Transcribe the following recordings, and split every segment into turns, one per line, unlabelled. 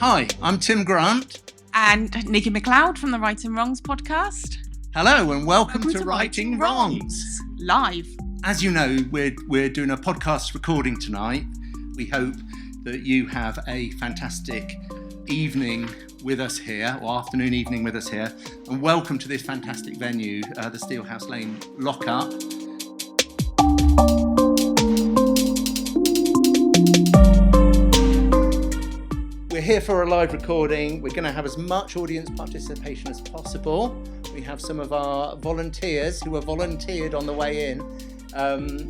Hi, I'm Tim Grant.
And Nikki McLeod from the Writing Wrongs podcast.
Hello and welcome to Writing Wrongs.
Live.
As you know, we're doing a podcast recording tonight. We hope that you have a fantastic evening with us here, or afternoon, evening with us here. And welcome to this fantastic venue, the Steelhouse Lane Lock-up. We're here for a live recording. We're going to have as much audience participation as possible. We have some of our volunteers who have volunteered on the way in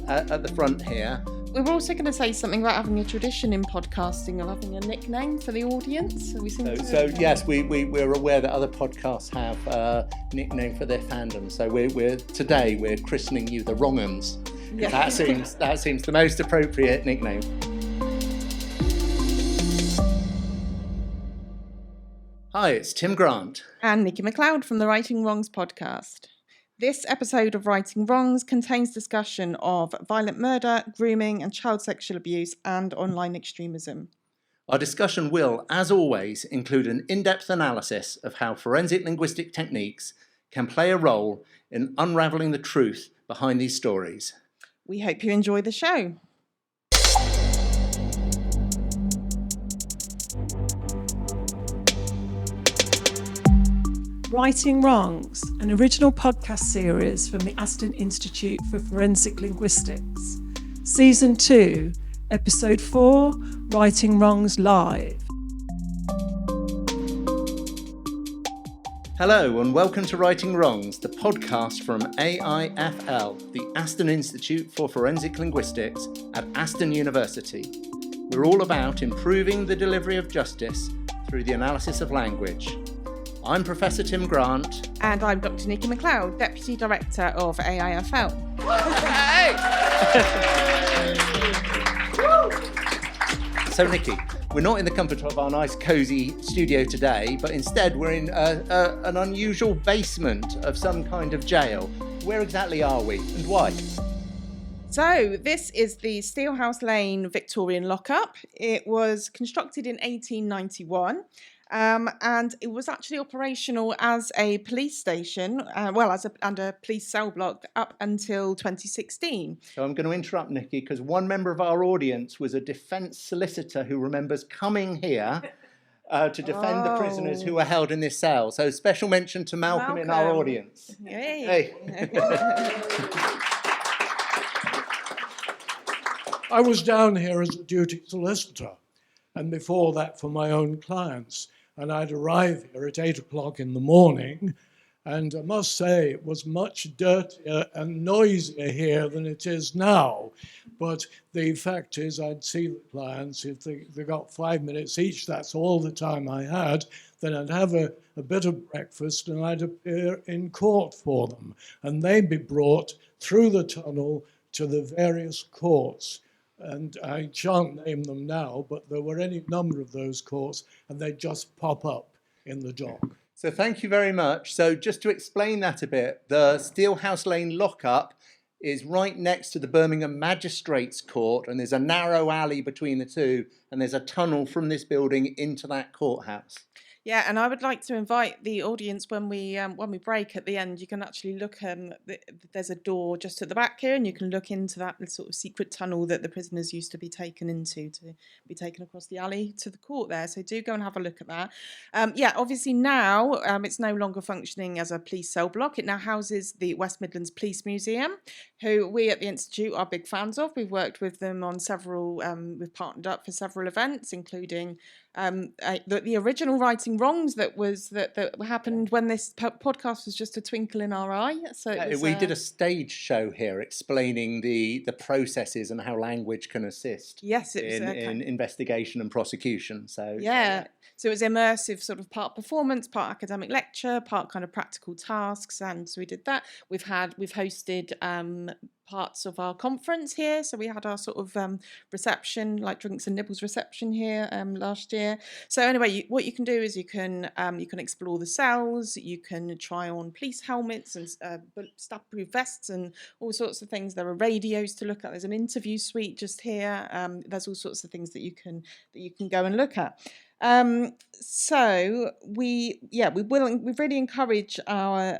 at the front here.
We were also going to say something about having a tradition in podcasting of having a nickname for the audience. So
yes, we're aware that other podcasts have a nickname for their fandom. So today we're christening you the Wrong'ums. Yeah. That seems the most appropriate nickname. Hi, it's Tim Grant.
And Nikki McLeod from the Writing Wrongs podcast. This episode of Writing Wrongs contains discussion of violent murder, grooming and child sexual abuse and online extremism.
Our discussion will, as always, include an in-depth analysis of how forensic linguistic techniques can play a role in unravelling the truth behind these stories.
We hope you enjoy the show.
Writing Wrongs, an original podcast series from the Aston Institute for Forensic Linguistics. Season 2, Episode 4, Writing Wrongs Live.
Hello and welcome to Writing Wrongs, the podcast from AIFL, the Aston Institute for Forensic Linguistics at Aston University. We're all about improving the delivery of justice through the analysis of language. I'm Professor Tim Grant.
And I'm Dr. Nikki McLeod, Deputy Director of AIFL.
So Nikki, we're not in the comfort of our nice cosy studio today, but instead we're in an unusual basement of some kind of jail. Where exactly are we and why?
So this is the Steelhouse Lane Victorian Lock-up. It was constructed in 1891. And it was actually operational as a police station, and a police cell block up until 2016.
So I'm going to interrupt Nikki because one member of our audience was a defence solicitor who remembers coming here to defend the prisoners who were held in this cell. So special mention to Malcolm in our audience.
Hey.
I was down here as a duty solicitor, and before that for my own clients. And I'd arrive here at 8 o'clock in the morning, and I must say it was much dirtier and noisier here than it is now. But the fact is I'd see the clients, if they got 5 minutes each, that's all the time I had, then I'd have a bit of breakfast and I'd appear in court for them. And they'd be brought through the tunnel to the various courts. And I shan't name them now, but there were any number of those courts, and they just pop up in the dock.
So thank you very much. So just to explain that a bit, the Steelhouse Lane Lock-up is right next to the Birmingham Magistrates Court, and there's a narrow alley between the two, and there's a tunnel from this building into that courthouse.
Yeah, and I would like to invite the audience when we break at the end. You can actually look. There's a door just at the back here, and you can look into that sort of secret tunnel that the prisoners used to be taken into to be taken across the alley to the court there. So do go and have a look at that. Obviously now it's no longer functioning as a police cell block. It now houses the West Midlands Police Museum, who we at the Institute are big fans of. We've worked with them on several. We've partnered up for several events, including the original Writing Wrongs that happened when this podcast was just a twinkle in our eye. So
we did a stage show here explaining the processes and how language can assist.
Yes, it was
in investigation and prosecution. So
it was immersive, sort of part performance, part academic lecture, part kind of practical tasks, and so we did that. We've hosted parts of our conference here. So we had our sort of reception, like drinks and nibbles reception here last year. So anyway, what you can do is you can explore the cells, you can try on police helmets and stab-proof vests and all sorts of things. There are radios to look at. There's an interview suite just here. There's all sorts of things that you can go and look at. So we really encourage our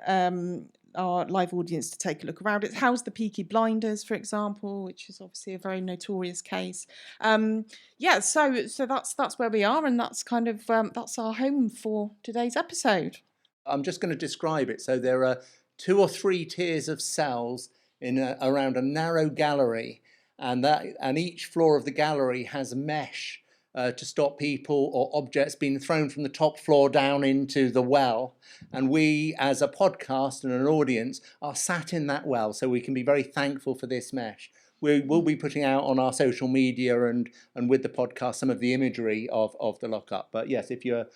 live audience to take a look around. It housed the Peaky Blinders, for example, which is obviously a very notorious case. So that's where we are, and that's kind of that's our home for today's episode.
I'm just going to describe it. So there are 2 or 3 tiers of cells in around a narrow gallery, and each floor of the gallery has a mesh to stop people or objects being thrown from the top floor down into the well. And we, as a podcast and an audience, are sat in that well, so we can be very thankful for this mesh. We will be putting out on our social media and with the podcast some of the imagery of the lock-up. But yes, if you're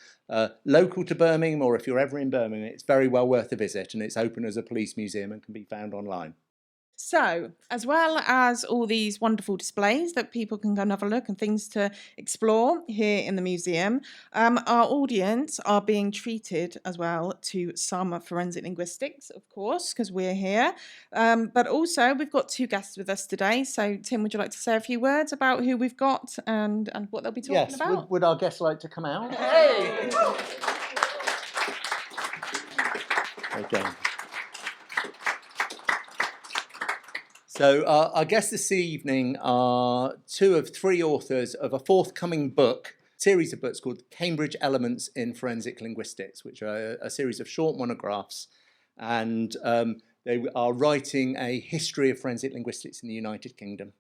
local to Birmingham, or if you're ever in Birmingham, it's very well worth a visit, and it's open as a police museum and can be found online.
So, as well as all these wonderful displays that people can go and have a look and things to explore here in the museum, our audience are being treated as well to some forensic linguistics, of course, because we're here. But also, we've got 2 guests with us today. So, Tim, would you like to say a few words about who we've got and what they'll be talking about?
Yes, would our guests like to come out? Hey! Okay. So our guests this evening are 2 of 3 authors of a forthcoming series of books called Cambridge Elements in Forensic Linguistics, which are a series of short monographs, and they are writing a history of forensic linguistics in the United Kingdom.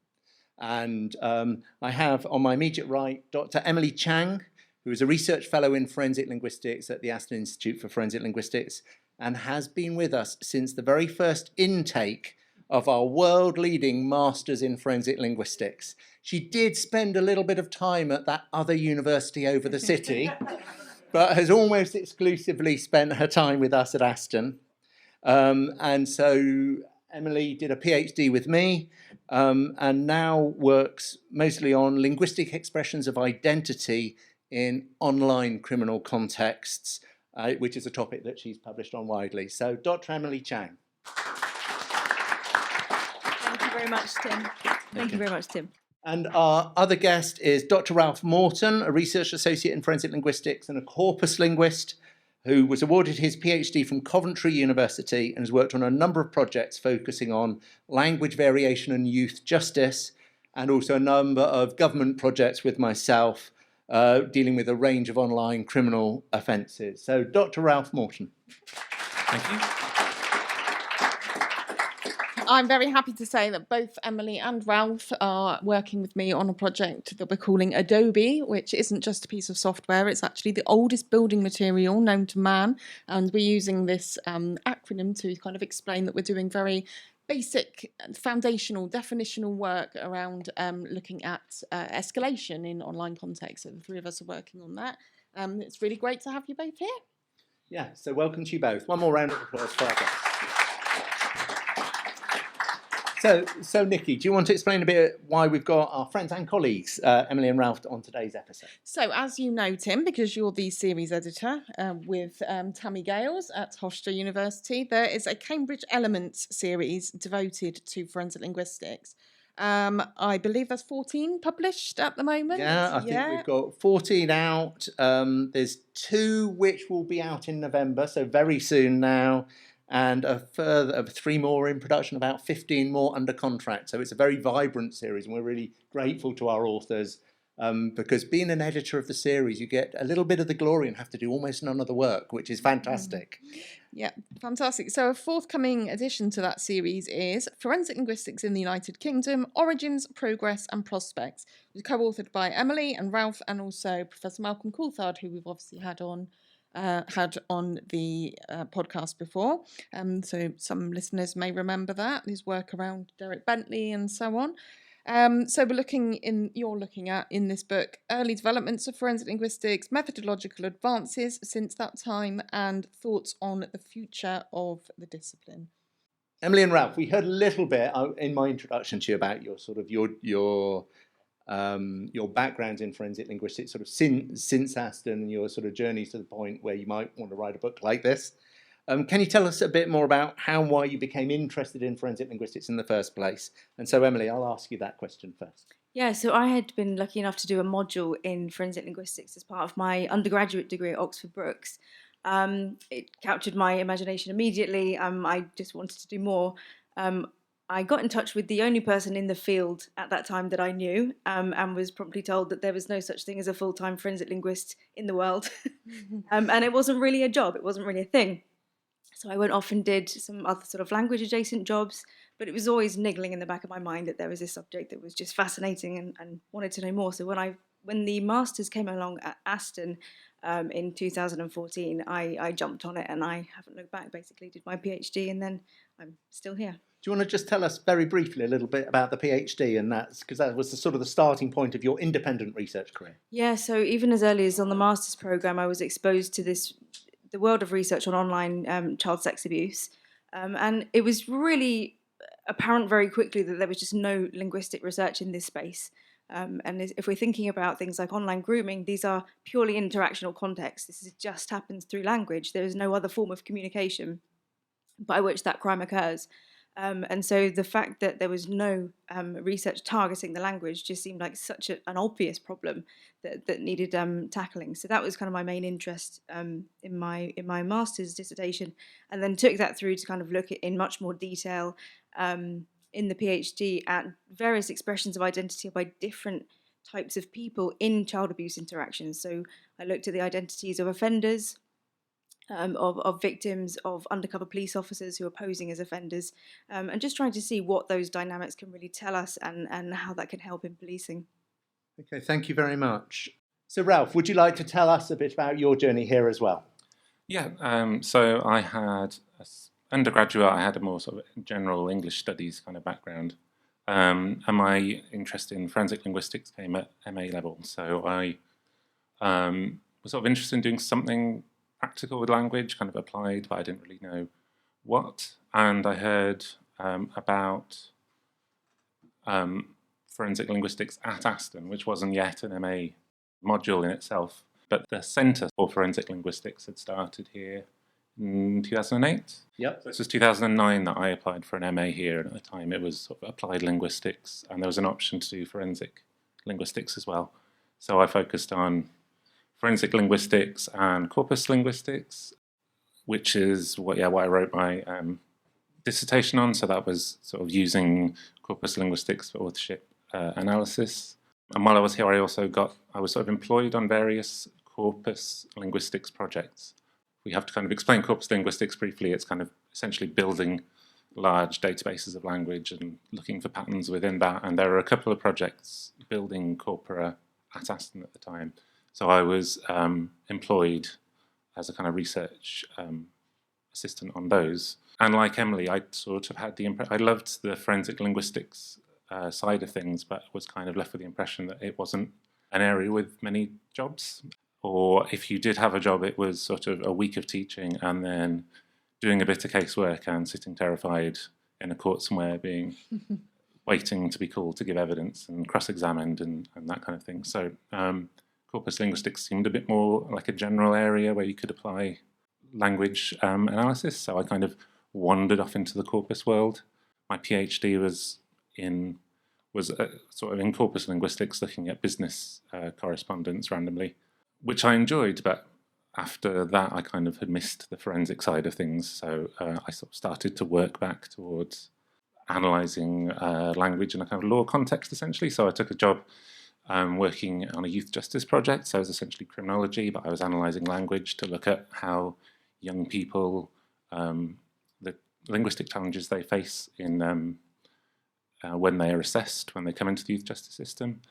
And I have on my immediate right Dr. Emily Chiang, who is a research fellow in forensic linguistics at the Aston Institute for Forensic Linguistics, and has been with us since the very first intake of our world-leading Masters in Forensic Linguistics. She did spend a little bit of time at that other university over the city, but has almost exclusively spent her time with us at Aston. And so Emily did a PhD with me, and now works mostly on linguistic expressions of identity in online criminal contexts, which is a topic that she's published on widely. So Dr. Emily Chiang.
Very much, Tim. Thank you very much, Tim.
And our other guest is Dr. Ralph Morton, a research associate in forensic linguistics and a corpus linguist who was awarded his PhD from Coventry University and has worked on a number of projects focusing on language variation and youth justice, and also a number of government projects with myself dealing with a range of online criminal offences. So Dr. Ralph Morton.
Thank you.
I'm very happy to say that both Emily and Ralph are working with me on a project that we're calling Adobe, which isn't just a piece of software, it's actually the oldest building material known to man. And we're using this acronym to kind of explain that we're doing very basic, foundational, definitional work around looking at escalation in online contexts. So the 3 of us are working on that. It's really great to have you both here.
Yeah, so welcome to you both. One more round of applause for our guests. So Nikki, do you want to explain a bit why we've got our friends and colleagues, Emily and Ralph, on today's episode?
So, as you know, Tim, because you're the series editor with Tammy Gales at Hofstra University, there is a Cambridge Elements series devoted to forensic linguistics. I believe there's 14 published at the moment.
Yeah, I think we've got 14 out. There's 2 which will be out in November, so very soon now. And a further of 3 more in production, about 15 more under contract. So it's a very vibrant series, and we're really grateful to our authors because being an editor of the series, you get a little bit of the glory and have to do almost none of the work, which is fantastic.
Yeah, fantastic. So a forthcoming addition to that series is Forensic Linguistics in the United Kingdom, Origins, Progress and Prospects. It's co-authored by Emily and Ralph, and also Professor Malcolm Coulthard, who we've obviously had on the podcast before. So some listeners may remember that, his work around Derek Bentley and so on. So you're looking at in this book early developments of forensic linguistics, methodological advances since that time, and thoughts on the future of the discipline.
Emily and Ralph, we heard a little bit in my introduction to you about your sort of your background in forensic linguistics, sort of since Aston, and your sort of journey to the point where you might want to write a book like this. Can you tell us a bit more about how and why you became interested in forensic linguistics in the first place? And so, Emily, I'll ask you that question first.
Yeah, so I had been lucky enough to do a module in forensic linguistics as part of my undergraduate degree at Oxford Brookes. It captured my imagination immediately. I just wanted to do more. I got in touch with the only person in the field at that time that I knew, and was promptly told that there was no such thing as a full-time forensic linguist in the world. And it wasn't really a job, it wasn't really a thing. So I went off and did some other sort of language adjacent jobs, but it was always niggling in the back of my mind that there was this subject that was just fascinating and wanted to know more. So when the masters came along at Aston in 2014, I jumped on it and I haven't looked back. Basically, did my PhD and then I'm still here.
Do you want to just tell us very briefly a little bit about the PhD, and that's because that was the starting point of your independent research career?
Yeah, so even as early as on the master's programme, I was exposed to the world of research on online child sex abuse. And it was really apparent very quickly that there was just no linguistic research in this space. And if we're thinking about things like online grooming, these are purely interactional contexts. This just happens through language. There is no other form of communication by which that crime occurs. And so the fact that there was no research targeting the language just seemed like such an obvious problem that needed tackling. So that was kind of my main interest in my master's dissertation, and then took that through to kind of look at in much more detail in the PhD at various expressions of identity by different types of people in child abuse interactions. So I looked at the identities of offenders, of victims, of undercover police officers who are posing as offenders, and just trying to see what those dynamics can really tell us and how that can help in policing.
Okay, thank you very much. So Ralph, would you like to tell us a bit about your journey here as well?
Yeah, so I had, as undergraduate, I had a more sort of general English studies kind of background, and my interest in forensic linguistics came at MA level. So I was sort of interested in doing something practical with language, kind of applied, but I didn't really know what. And I heard about forensic linguistics at Aston, which wasn't yet an MA module in itself, but the Centre for Forensic Linguistics had started here in 2008.
Yep.
So this was 2009 that I applied for an MA here, and at the time it was sort of applied linguistics, and there was an option to do forensic linguistics as well. So I focused on forensic linguistics and corpus linguistics, which is what I wrote my dissertation on. So that was sort of using corpus linguistics for authorship analysis. And while I was here, I was sort of employed on various corpus linguistics projects. We have to kind of explain corpus linguistics briefly. It's kind of essentially building large databases of language and looking for patterns within that. And there are a couple of projects building corpora at Aston at the time. So I was employed as a kind of research assistant on those. And like Emily, I sort of had the impression, I loved the forensic linguistics side of things, but was kind of left with the impression that it wasn't an area with many jobs. Or if you did have a job, it was sort of a week of teaching and then doing a bit of casework and sitting terrified in a court somewhere, waiting to be called to give evidence and cross-examined and that kind of thing. So corpus linguistics seemed a bit more like a general area where you could apply language analysis. So I kind of wandered off into the corpus world. My PhD was sort of in corpus linguistics, looking at business correspondence randomly, which I enjoyed. But after that, I kind of had missed the forensic side of things. So I sort of started to work back towards analysing language in a kind of law context, essentially. So I took a job working on a youth justice project. So it was essentially criminology, but I was analysing language to look at how young people, the linguistic challenges they face in when they are assessed, when they come into the youth justice system.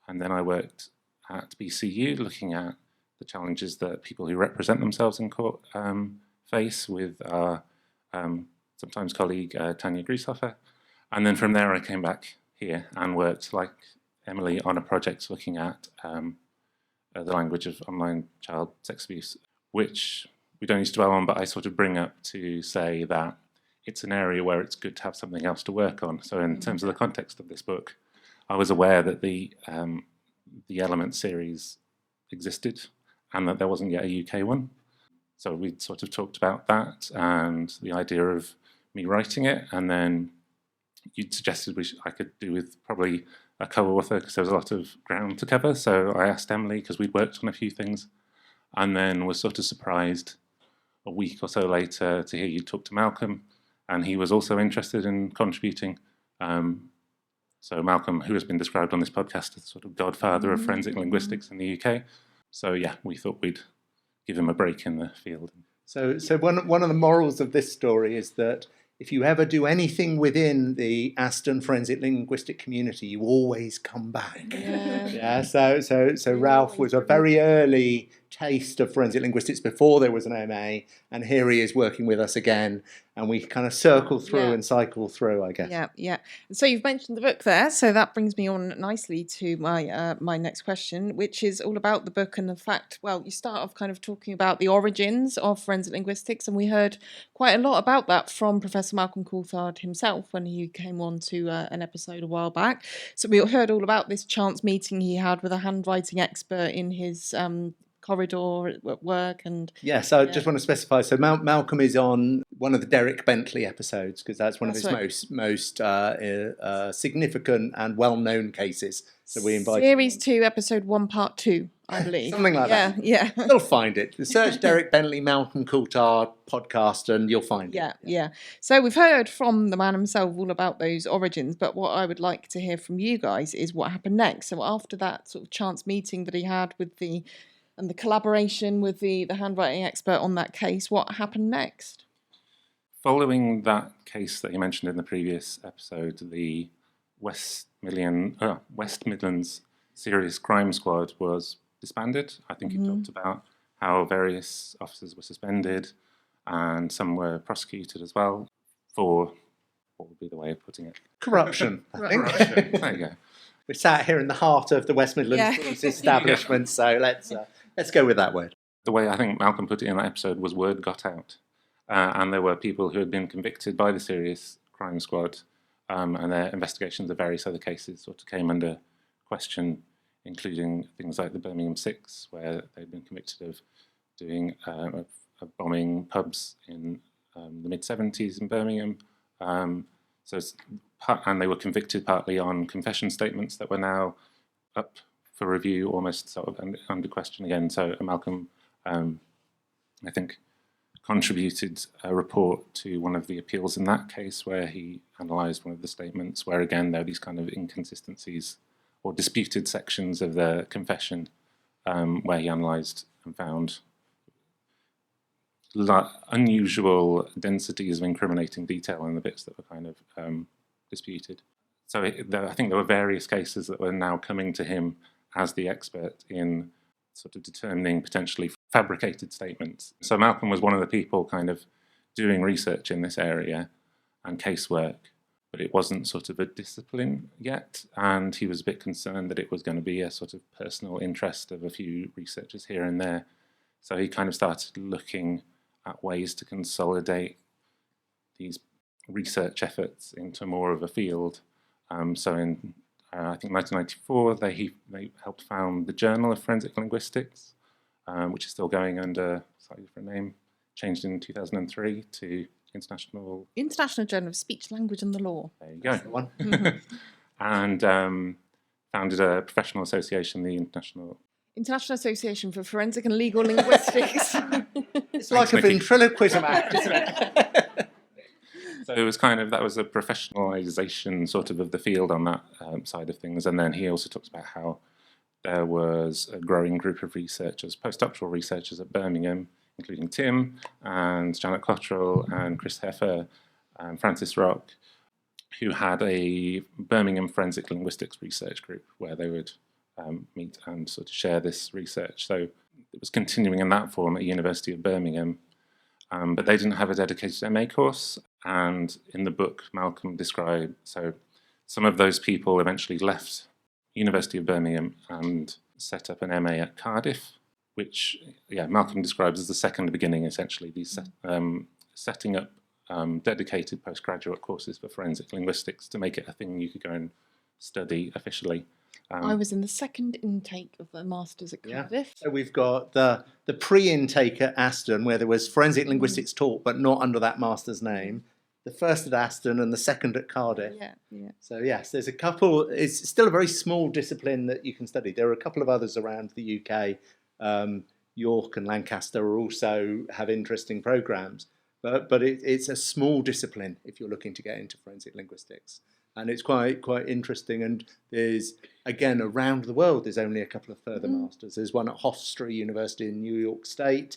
And then I worked at BCU looking at the challenges that people who represent themselves in court face with our sometimes colleague Tanya Grieshofer. And then from there I came back here and worked, like Emily, on a project looking at the language of online child sex abuse, which we don't need to dwell on, but I sort of bring up to say that it's an area where it's good to have something else to work on. So in terms of the context of this book, I was aware that the Element series existed and that there wasn't yet a UK one. So we sort of talked about that and the idea of me writing it, and then you'd suggested I could do with probably a co-author because there was a lot of ground to cover. So I asked Emily because we'd worked on a few things, and then was sort of surprised a week or so later to hear you talk to Malcolm, and he was also interested in contributing. So Malcolm, who has been described on this podcast as the sort of godfather of forensic linguistics in the UK. So yeah, we thought we'd give him a break in the field.
So one of the morals of this story is that if you ever do anything within the Aston forensic linguistic community, you always come back. Yeah. So Ralph was a very early taste of forensic linguistics before there was an MA, and here he is working with us again, and we kind of circle through and cycle through, I guess.
Yeah. So you've mentioned the book there, so that brings me on nicely to my next question, which is all about the book and the fact, well, you start off kind of talking about the origins of forensic linguistics, and we heard quite a lot about that from Professor Malcolm Coulthard himself when he came on to an episode a while back. So we heard all about this chance meeting he had with a handwriting expert in his corridor at work. And
yes, I just want to specify, so Malcolm is on one of the Derek Bentley episodes, because that's one of his most significant and well-known cases. So we invite
Series 2, Episode 1, Part 2, I believe.
Something like that.
Yeah.
You'll find it. Search Derek Bentley, Malcolm Coulthard podcast, and you'll find it.
Yeah. So we've heard from the man himself all about those origins, but what I would like to hear from you guys is what happened next. So after that sort of chance meeting that he had with the collaboration with the handwriting expert on that case, what happened next?
Following that case that you mentioned in the previous episode, the West Midlands Serious Crime Squad was disbanded. I think you talked about how various officers were suspended and some were prosecuted as well for, what would be the way of putting it?
Corruption, I think.
Corruption. There you go.
We're sat here in the heart of the West Midlands Police establishment, so let's go with that word.
The way I think Malcolm put it in that episode was word got out. And there were people who had been convicted by the Serious Crime Squad, and their investigations of various other cases sort of came under question, including things like the Birmingham Six, where they'd been convicted of doing of bombing pubs in the mid-70s in Birmingham. And they were convicted partly on confession statements that were now up for review, almost sort of under question again. So Malcolm, I think, contributed a report to one of the appeals in that case where he analysed one of the statements where, again, there are these kind of inconsistencies or disputed sections of the confession where he analysed and found unusual densities of incriminating detail in the bits that were kind of disputed. So I think there were various cases that were now coming to him as the expert in sort of determining potentially fabricated statements. So Malcolm was one of the people kind of doing research in this area and casework, but it wasn't sort of a discipline yet, and he was a bit concerned that it was going to be a sort of personal interest of a few researchers here and there. So he kind of started looking at ways to consolidate these research efforts into more of a field. So in I think 1994, they helped found the Journal of Forensic Linguistics, which is still going under a slightly different name, changed in 2003 to International
Journal of Speech, Language and the Law.
There you go.
That's the one.
And founded a professional association, the International
Association for Forensic and Legal Linguistics.
It's like a ventriloquism act, isn't it?
So it was that was a professionalisation sort of the field on that side of things. And then he also talks about how there was a growing group of researchers, postdoctoral researchers at Birmingham, including Tim and Janet Cottrell and Chris Heffer and Francis Rock, who had a Birmingham Forensic Linguistics research group where they would meet and sort of share this research. So it was continuing in that form at University of Birmingham. But they didn't have a dedicated MA course, and in the book Malcolm described, so some of those people eventually left University of Birmingham and set up an MA at Cardiff, which Malcolm describes as the second beginning, essentially, these setting up dedicated postgraduate courses for forensic linguistics to make it a thing you could go and study officially.
I was in the second intake of the Masters at
Yeah.
Cardiff.
So we've got the pre-intake at Aston, where there was forensic linguistics taught, but not under that master's name. The first at Aston and the second at Cardiff.
Yeah.
So yes, there's a couple. It's still a very small discipline that you can study. There are a couple of others around the UK. York and Lancaster also have interesting programs, but it's a small discipline if you're looking to get into forensic linguistics, and it's quite interesting. And there's, again, around the world, there's only a couple of further masters. There's one at Hofstra University in New York State.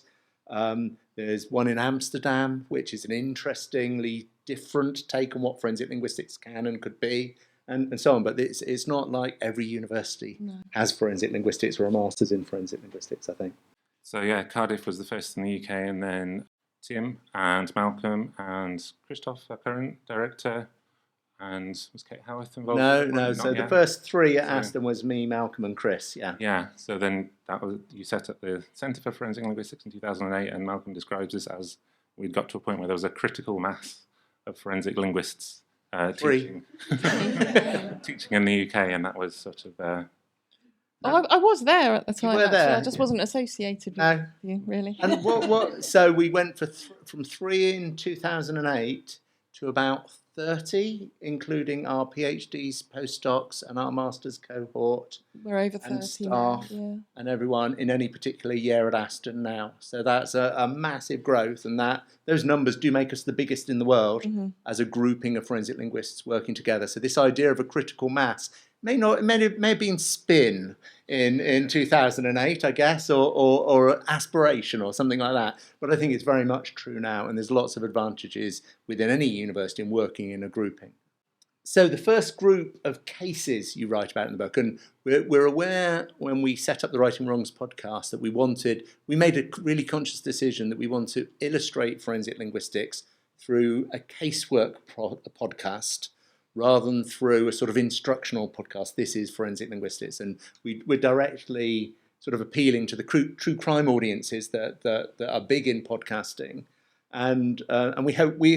There's one in Amsterdam, which is an interestingly different take on what forensic linguistics can and could be, and so on. But it's not like every university has forensic linguistics or a master's in forensic linguistics, I think.
So yeah, Cardiff was the first in the UK, and then Tim and Malcolm and Christoph, our current director, and was Kate Howarth involved?
No. So the first three at Aston was me, Malcolm, and Chris. Yeah.
Yeah. So then you set up the Centre for Forensic Linguistics in 2008, and Malcolm describes this as we'd got to a point where there was a critical mass of forensic linguists teaching in the UK, and that was sort of.
I was there at the time.
were there?
I just wasn't associated with you, really.
And what? So we went from 3 in 2008 to about 30, including our PhDs, postdocs, and our master's cohort.
We're over 30
and staff
now,
and everyone in any particular year at Aston now. So that's a massive growth, and those numbers do make us the biggest in the world as a grouping of forensic linguists working together. So this idea of a critical mass may have been spin in 2008, I guess, or aspiration or something like that. But I think it's very much true now, and there's lots of advantages within any university in working in a grouping. So the first group of cases you write about in the book, and we're aware when we set up the Writing Wrongs podcast that we made a really conscious decision that we want to illustrate forensic linguistics through a casework podcast, rather than through a sort of instructional podcast. This is forensic linguistics, and we're directly sort of appealing to the true crime audiences that are big in podcasting, and we hope we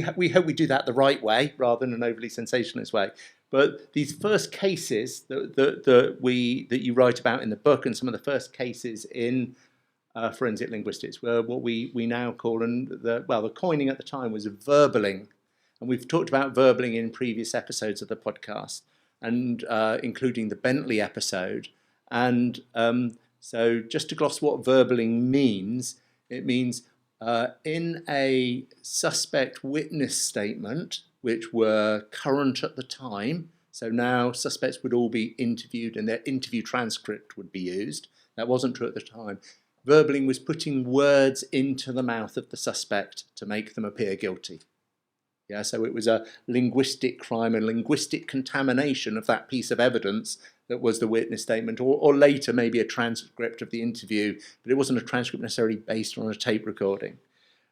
do that the right way rather than an overly sensationalist way. But these first cases that you write about in the book, and some of the first cases in forensic linguistics, were what we now call, and the coining at the time was verbaling. And we've talked about verbaling in previous episodes of the podcast, and including the Bentley episode. And so just to gloss what verbaling means, it means in a suspect witness statement, which were current at the time, so now suspects would all be interviewed and their interview transcript would be used. That wasn't true at the time. Verbaling was putting words into the mouth of the suspect to make them appear guilty. Yeah, so it was a linguistic crime and linguistic contamination of that piece of evidence that was the witness statement, or later maybe a transcript of the interview, but it wasn't a transcript necessarily based on a tape recording.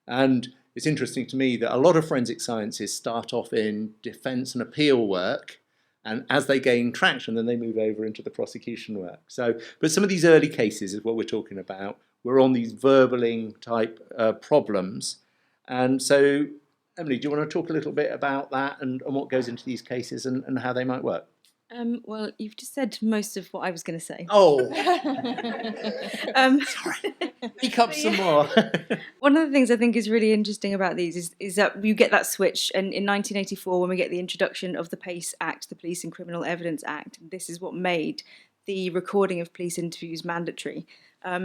And it's interesting to me that a lot of forensic sciences start off in defence and appeal work, and as they gain traction, then they move over into the prosecution work. So, but some of these early cases is what we're talking about. We're on these verbaling type problems, and so. Emily, do you want to talk a little bit about that and what goes into these cases and how they might work?
Well, you've just said most of what I was going to say.
Oh, sorry. Speak up some more.
One of the things I think is really interesting about these is that you get that switch. And in 1984, when we get the introduction of the PACE Act, the Police and Criminal Evidence Act, this is what made the recording of police interviews mandatory.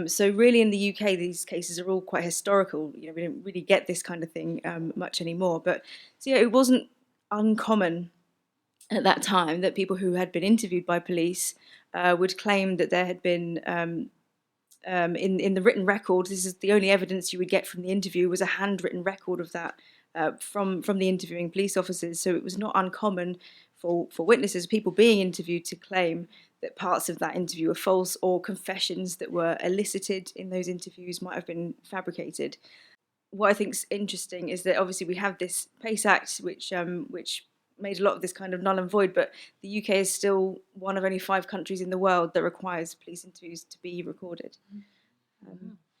So really in the UK, these cases are all quite historical. We don't really get this kind of thing much anymore. But so it wasn't uncommon at that time that people who had been interviewed by police would claim that there had been, in the written record, this is the only evidence you would get from the interview, was a handwritten record of that from the interviewing police officers. So it was not uncommon for witnesses, people being interviewed, to claim that parts of that interview were false, or confessions that were elicited in those interviews might have been fabricated. What I think is interesting is that obviously we have this PACE Act, which made a lot of this kind of null and void, but the UK is still one of only 5 countries in the world that requires police interviews to be recorded.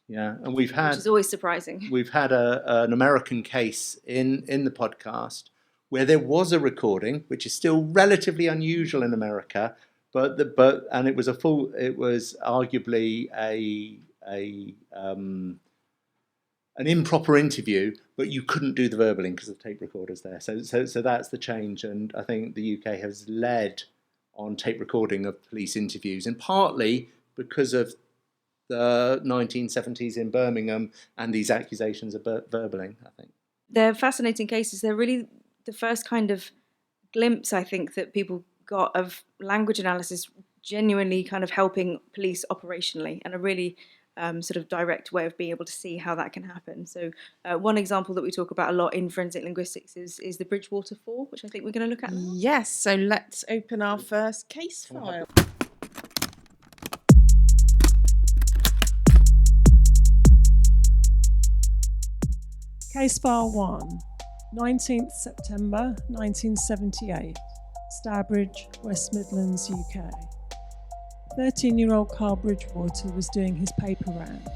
Yeah, and which
is always surprising.
We've had an American case in the podcast where there was a recording, which is still relatively unusual in America, and it was arguably an improper interview, but you couldn't do the verballing because of tape recorders there. So that's the change, and I think the UK has led on tape recording of police interviews, and partly because of the 1970s in Birmingham and these accusations of verballing, I think.
They're fascinating cases. They're really the first kind of glimpse, I think, that people got of language analysis genuinely kind of helping police operationally, and a really sort of direct way of being able to see how that can happen. So one example that we talk about a lot in forensic linguistics is the Bridgewater 4, which I think we're going to look at now.
Yes, so let's open our first case file.
Case file 1, 19th September 1978, Stourbridge, West Midlands, UK. 13-year-old Carl Bridgewater was doing his paper round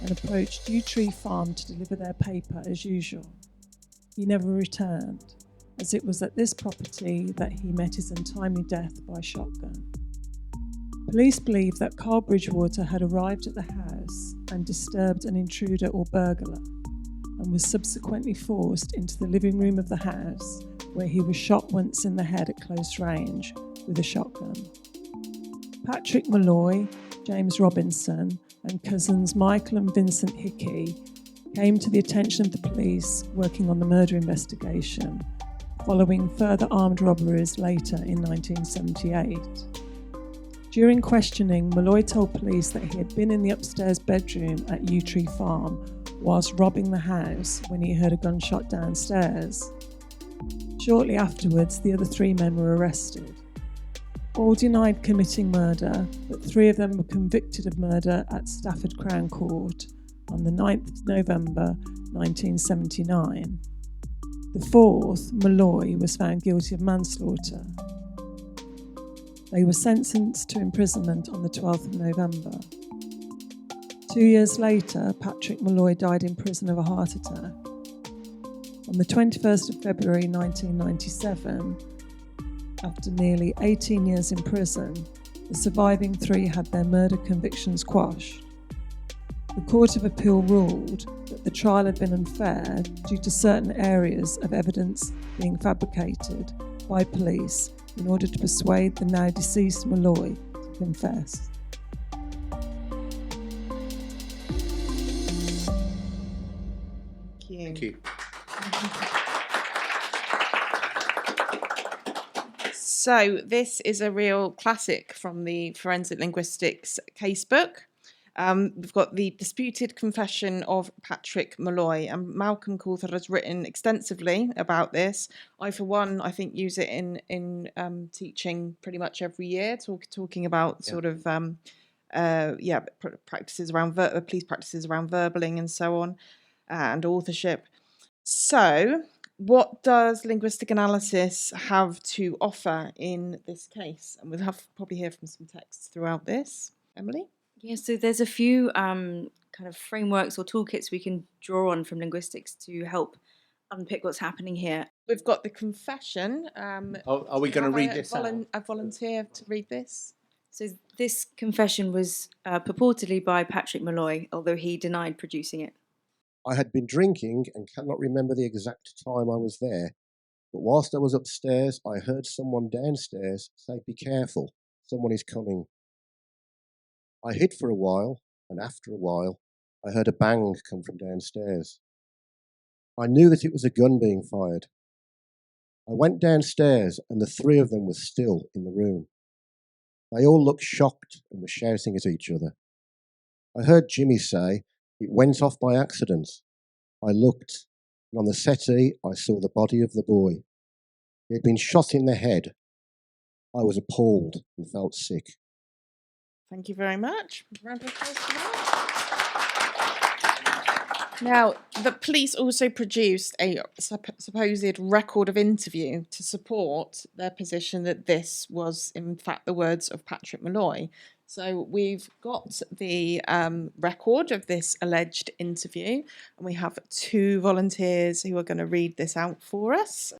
and approached Yew Tree Farm to deliver their paper as usual. He never returned, as it was at this property that he met his untimely death by shotgun. Police believe that Carl Bridgewater had arrived at the house and disturbed an intruder or burglar, and was subsequently forced into the living room of the house, where he was shot once in the head at close range with a shotgun. Patrick Malloy, James Robinson, and cousins Michael and Vincent Hickey came to the attention of the police working on the murder investigation, following further armed robberies later in 1978. During questioning, Malloy told police that he had been in the upstairs bedroom at Yew Tree Farm whilst robbing the house when he heard a gunshot downstairs. Shortly afterwards, the other 3 men were arrested. All denied committing murder, but 3 of them were convicted of murder at Stafford Crown Court on the 9th of November 1979. The 4th, Malloy, was found guilty of manslaughter. They were sentenced to imprisonment on the 12th of November. 2 years later, Patrick Malloy died in prison of a heart attack. On the 21st of February 1997, after nearly 18 years in prison, the surviving 3 had their murder convictions quashed. The Court of Appeal ruled that the trial had been unfair due to certain areas of evidence being fabricated by police in order to persuade the now deceased Malloy to confess.
Thank you.
So this is a real classic from the Forensic Linguistics casebook. We've got the disputed confession of Patrick Malloy, and Malcolm Coulthard has written extensively about this. I, for one, I think use it in teaching pretty much every year, talking about sort of practices around police practices around verballing and so on, and authorship. So, what does linguistic analysis have to offer in this case? And we'll have probably hear from some texts throughout this. Emily?
Yeah, so there's a few kind of frameworks or toolkits we can draw on from linguistics to help unpick what's happening here.
We've got the confession.
Are we going to read this out?
A volunteer to read this?
So this confession was purportedly by Patrick Malloy, although he denied producing it.
I had been drinking and cannot remember the exact time I was there, but whilst I was upstairs, I heard someone downstairs say, "Be careful, someone is coming." I hid for a while, and after a while, I heard a bang come from downstairs. I knew that it was a gun being fired. I went downstairs, and the 3 of them were still in the room. They all looked shocked and were shouting at each other. I heard Jimmy say, "It went off by accident." I looked, and on the settee I saw the body of the boy. He had been shot in the head. I was appalled and felt sick.
Thank you very much. Round of applause for that. Now, the police also produced a supposed record of interview to support their position that this was, in fact, the words of Patrick Malloy. So we've got the record of this alleged interview, and we have 2 volunteers who are going to read this out for us.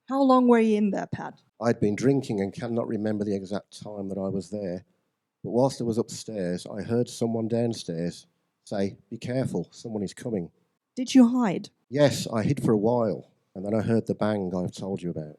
How long were you in there, Pat?
I'd been drinking and cannot remember the exact time that I was there. But whilst I was upstairs, I heard someone downstairs say, "Be careful, someone is coming."
Did you hide?
Yes, I hid for a while, and then I heard the bang I've told you about.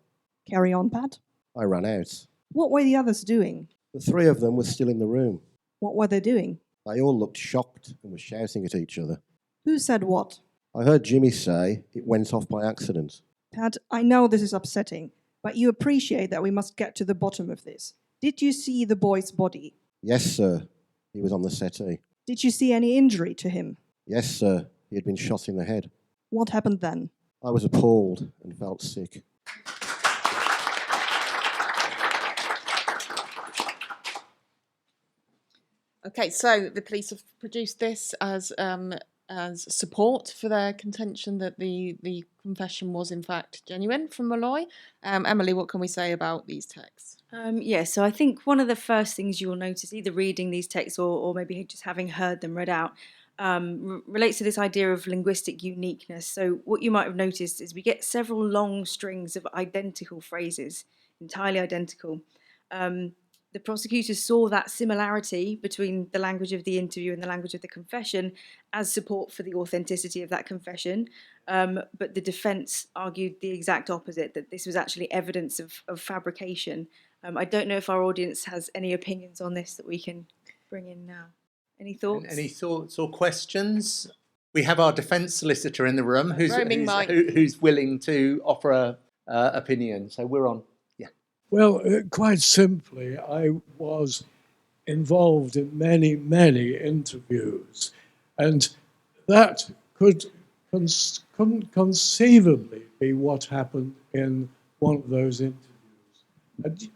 Carry on, Pat.
I ran out.
What were the others doing?
The three of them were still in the room.
What were they doing?
They all looked shocked and were shouting at each other.
Who said what?
I heard Jimmy say it went off by accident.
Pat, I know this is upsetting, but you appreciate that we must get to the bottom of this. Did you see the boy's body?
Yes, sir. He was on the settee.
Did you see any injury to him?
Yes, sir. He had been shot in the head.
What happened then?
I was appalled and felt sick.
Okay, so the police have produced this as support for their contention that the confession was in fact genuine from Malloy. Emily, what can we say about these texts?
So I think one of the first things you will notice, either reading these texts or maybe just having heard them read out, relates to this idea of linguistic uniqueness. So what you might have noticed is we get several long strings of identical phrases, entirely identical. The prosecutors saw that similarity between the language of the interview and the language of the confession as support for the authenticity of that confession. But the defence argued the exact opposite, that this was actually evidence of fabrication. I don't know if our audience has any opinions on this that we can bring in now. Any thoughts?
Any thoughts or questions? We have our defence solicitor in the room who's willing to offer a opinion. So we're on.
Well, quite simply, I was involved in many, many interviews, and that could conceivably be what happened in one of those interviews.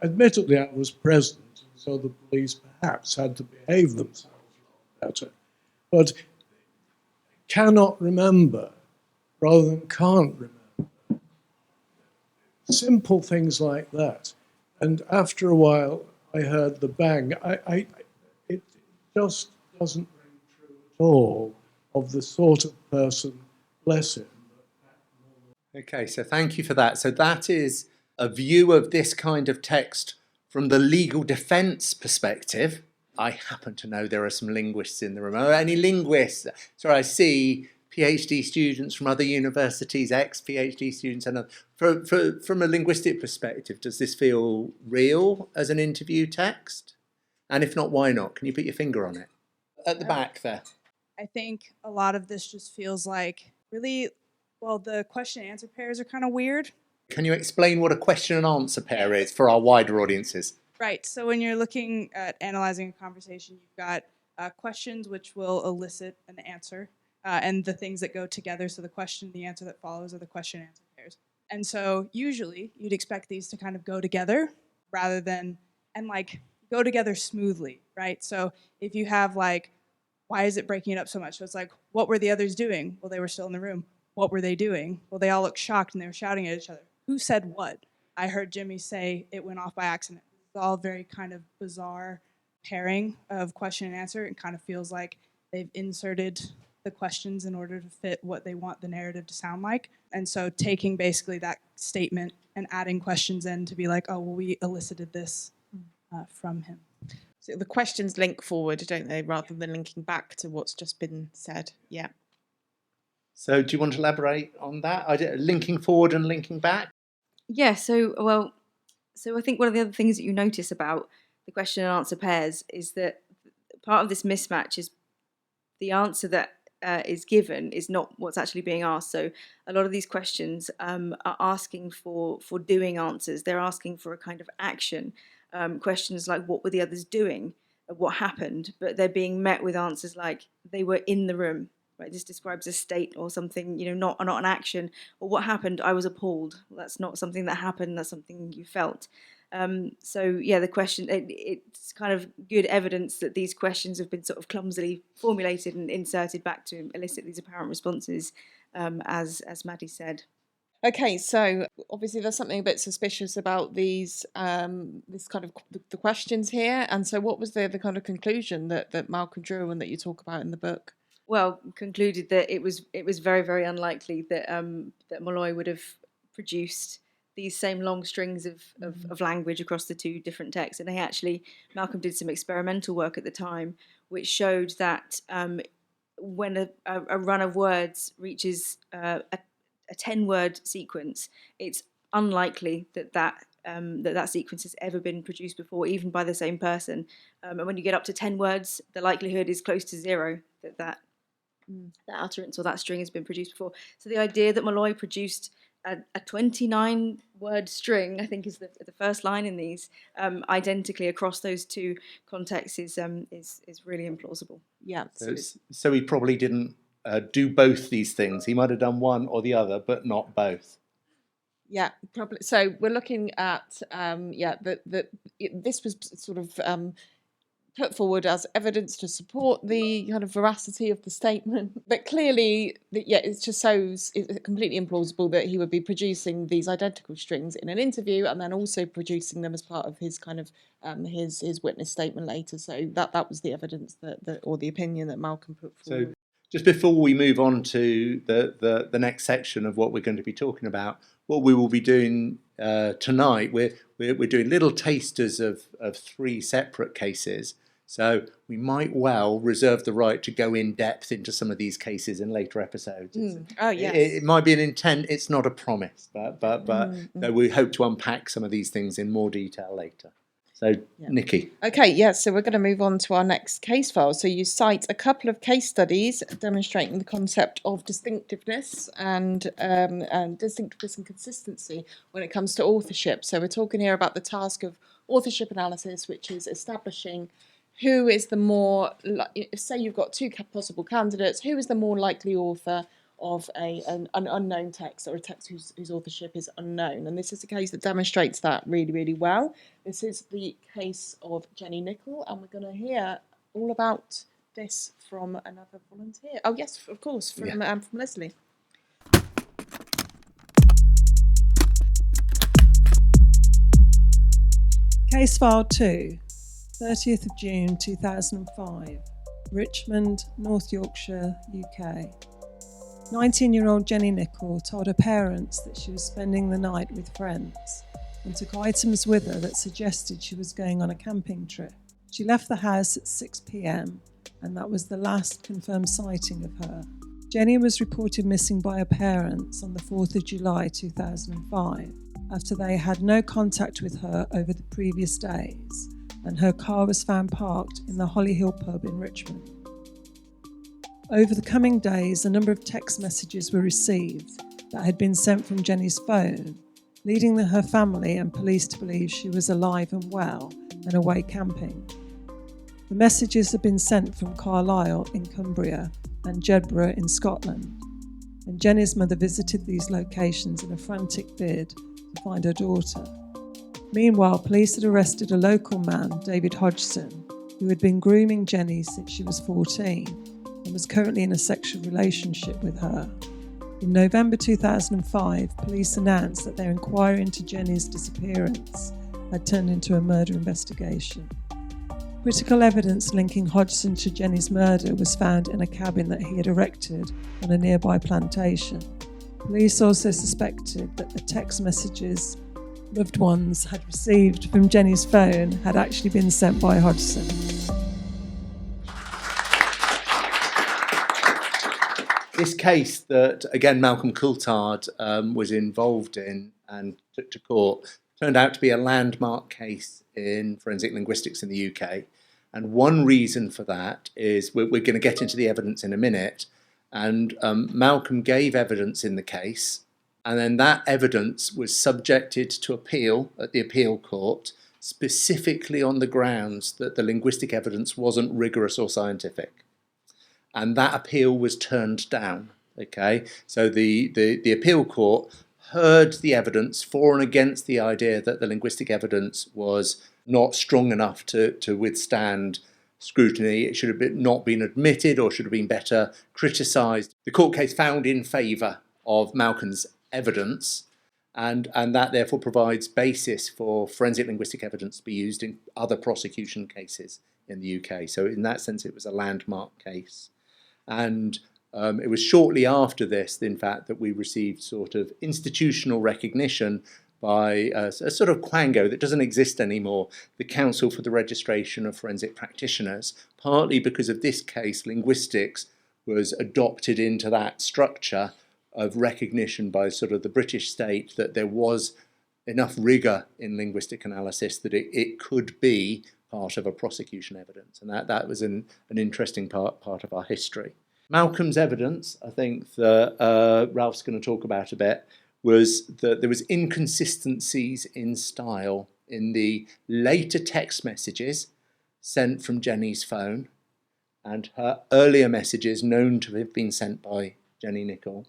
Admittedly, I was present, so the police perhaps had to behave themselves better, but cannot remember rather than can't remember. Simple things like that. And after a while, I heard the bang. It just doesn't ring true at all of the sort of person, bless him.
Okay, so thank you for that. So that is a view of this kind of text from the legal defence perspective. I happen to know there are some linguists in the room. Are any linguists? Sorry, I see PhD students from other universities, ex-PhD students, and from a linguistic perspective, does this feel real as an interview text? And if not, why not? Can you put your finger on it? At the back there.
I think a lot of this just feels like really, well, the question and answer pairs are kind of weird.
Can you explain what a question and answer pair is for our wider audiences?
Right, so when you're looking at analyzing a conversation, you've got questions which will elicit an answer. And the things that go together, so the question and the answer that follows are the question and answer pairs. And so usually you'd expect these to kind of go together rather than, and like go together smoothly, right? So if you have like, why is it breaking it up so much? So it's like, what were the others doing? Well, they were still in the room. What were they doing? Well, they all looked shocked and they were shouting at each other. Who said what? I heard Jimmy say it went off by accident. It's all very kind of bizarre pairing of question and answer. It kind of feels like they've inserted the questions in order to fit what they want the narrative to sound like. And so taking basically that statement and adding questions in to be like, oh, well, we elicited this from him.
So the questions link forward, don't they, rather than linking back to what's just been said? Yeah.
So do you want to elaborate on that? Linking forward and linking back?
Yeah, so I think one of the other things that you notice about the question and answer pairs is that part of this mismatch is the answer that is given is not what's actually being asked. So a lot of these questions are asking for doing answers. They're asking for a kind of action. Questions like, what were the others doing? What happened? But they're being met with answers like, they were in the room. Right? This describes a state or something, not an action. Or what happened? I was appalled. Well, that's not something that happened. That's something you felt. The question, it's kind of good evidence that these questions have been sort of clumsily formulated and inserted back to elicit these apparent responses, as Maddie said.
Okay, so obviously there's something a bit suspicious about these, this kind of the questions here. And so what was the kind of conclusion that Malcolm drew and that you talk about in the book?
Well, concluded that it was very, very unlikely that that Malloy would have produced these same long strings of language across the two different texts. And Malcolm did some experimental work at the time, which showed that when a run of words reaches a 10-word sequence, it's unlikely that sequence has ever been produced before, even by the same person. And when you get up to 10 words, the likelihood is close to zero that utterance or that string has been produced before. So the idea that Malloy produced a 29-word string, I think is the first line in these, identically across those two contexts is really implausible.
Yeah.
So he probably didn't do both these things. He might have done one or the other, but not both.
Yeah, probably. So we're looking at this was sort of put forward as evidence to support the kind of veracity of the statement, but clearly, it just shows it's completely implausible that he would be producing these identical strings in an interview and then also producing them as part of his kind of his witness statement later. So that was the evidence or the opinion that Malcolm put forward.
So just before we move on to the next section of what we're going to be talking about, what we will be doing tonight, we're doing little tasters of 3 separate cases. So we might well reserve the right to go in depth into some of these cases in later episodes.
Oh yes,
it might be an intent. It's not a promise, but we hope to unpack some of these things in more detail later. So, Nikki.
Okay, yes, so we're going to move on to our next case file. So you cite a couple of case studies demonstrating the concept of distinctiveness and distinctiveness and consistency when it comes to authorship. So we're talking here about the task of authorship analysis, which is establishing who is the more, say you've got 2 possible candidates, who is the more likely author of an unknown text or a text whose authorship is unknown. And this is a case that demonstrates that really, really well. This is the case of Jenny Nicholl, and we're going to hear all about this from another volunteer. Oh yes, of course, from Leslie.
Case file 2, 30th of June 2005, Richmond, North Yorkshire, UK. 19-year-old Jenny Nicholl told her parents that she was spending the night with friends and took items with her that suggested she was going on a camping trip. She left the house at 6 p.m, and that was the last confirmed sighting of her. Jenny was reported missing by her parents on the 4th of July 2005 after they had no contact with her over the previous days, and her car was found parked in the Holly Hill pub in Richmond. Over the coming days, a number of text messages were received that had been sent from Jenny's phone, leading her family and police to believe she was alive and well and away camping. The messages had been sent from Carlisle in Cumbria and Jedburgh in Scotland, and Jenny's mother visited these locations in a frantic bid to find her daughter. Meanwhile, police had arrested a local man, David Hodgson, who had been grooming Jenny since she was 14 and was currently in a sexual relationship with her. In November 2005, police announced that their inquiry into Jenny's disappearance had turned into a murder investigation. Critical evidence linking Hodgson to Jenny's murder was found in a cabin that he had erected on a nearby plantation. Police also suspected that the text messages loved ones had received from Jenny's phone had actually been sent by Hodgson.
This case that, again, Malcolm Coulthard was involved in and took to court turned out to be a landmark case in forensic linguistics in the UK. And one reason for that is we're going to get into the evidence in a minute. And Malcolm gave evidence in the case, and then that evidence was subjected to appeal at the appeal court, specifically on the grounds that the linguistic evidence wasn't rigorous or scientific. And that appeal was turned down. Okay, so the appeal court heard the evidence for and against the idea that the linguistic evidence was not strong enough to withstand scrutiny. It should have not been admitted or should have been better criticised. The court case found in favour of Malcolm's evidence, and that therefore provides basis for forensic linguistic evidence to be used in other prosecution cases in the UK. So in that sense, it was a landmark case. And it was shortly after this, in fact, that we received sort of institutional recognition by a sort of quango that doesn't exist anymore, the Council for the Registration of Forensic Practitioners, partly because of this case, linguistics was adopted into that structure of recognition by sort of the British state that there was enough rigour in linguistic analysis that it could be part of a prosecution evidence. And that was an interesting part of our history. Malcolm's evidence, I think that Ralph's going to talk about a bit, was that there was inconsistencies in style in the later text messages sent from Jenny's phone and her earlier messages known to have been sent by Jenny Nicholl.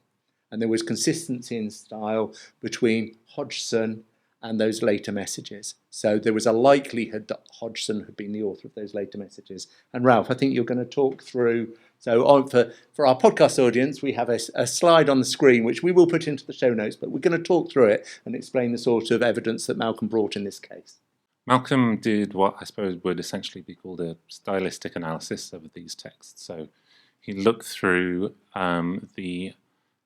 And there was consistency in style between Hodgson and those later messages. So there was a likelihood that Hodgson had been the author of those later messages. And Ralph, I think you're going to talk through. So for our podcast audience, we have a slide on the screen, which we will put into the show notes, but we're going to talk through it and explain the sort of evidence that Malcolm brought in this case.
Malcolm did what I suppose would essentially be called a stylistic analysis of these texts. So he looked through the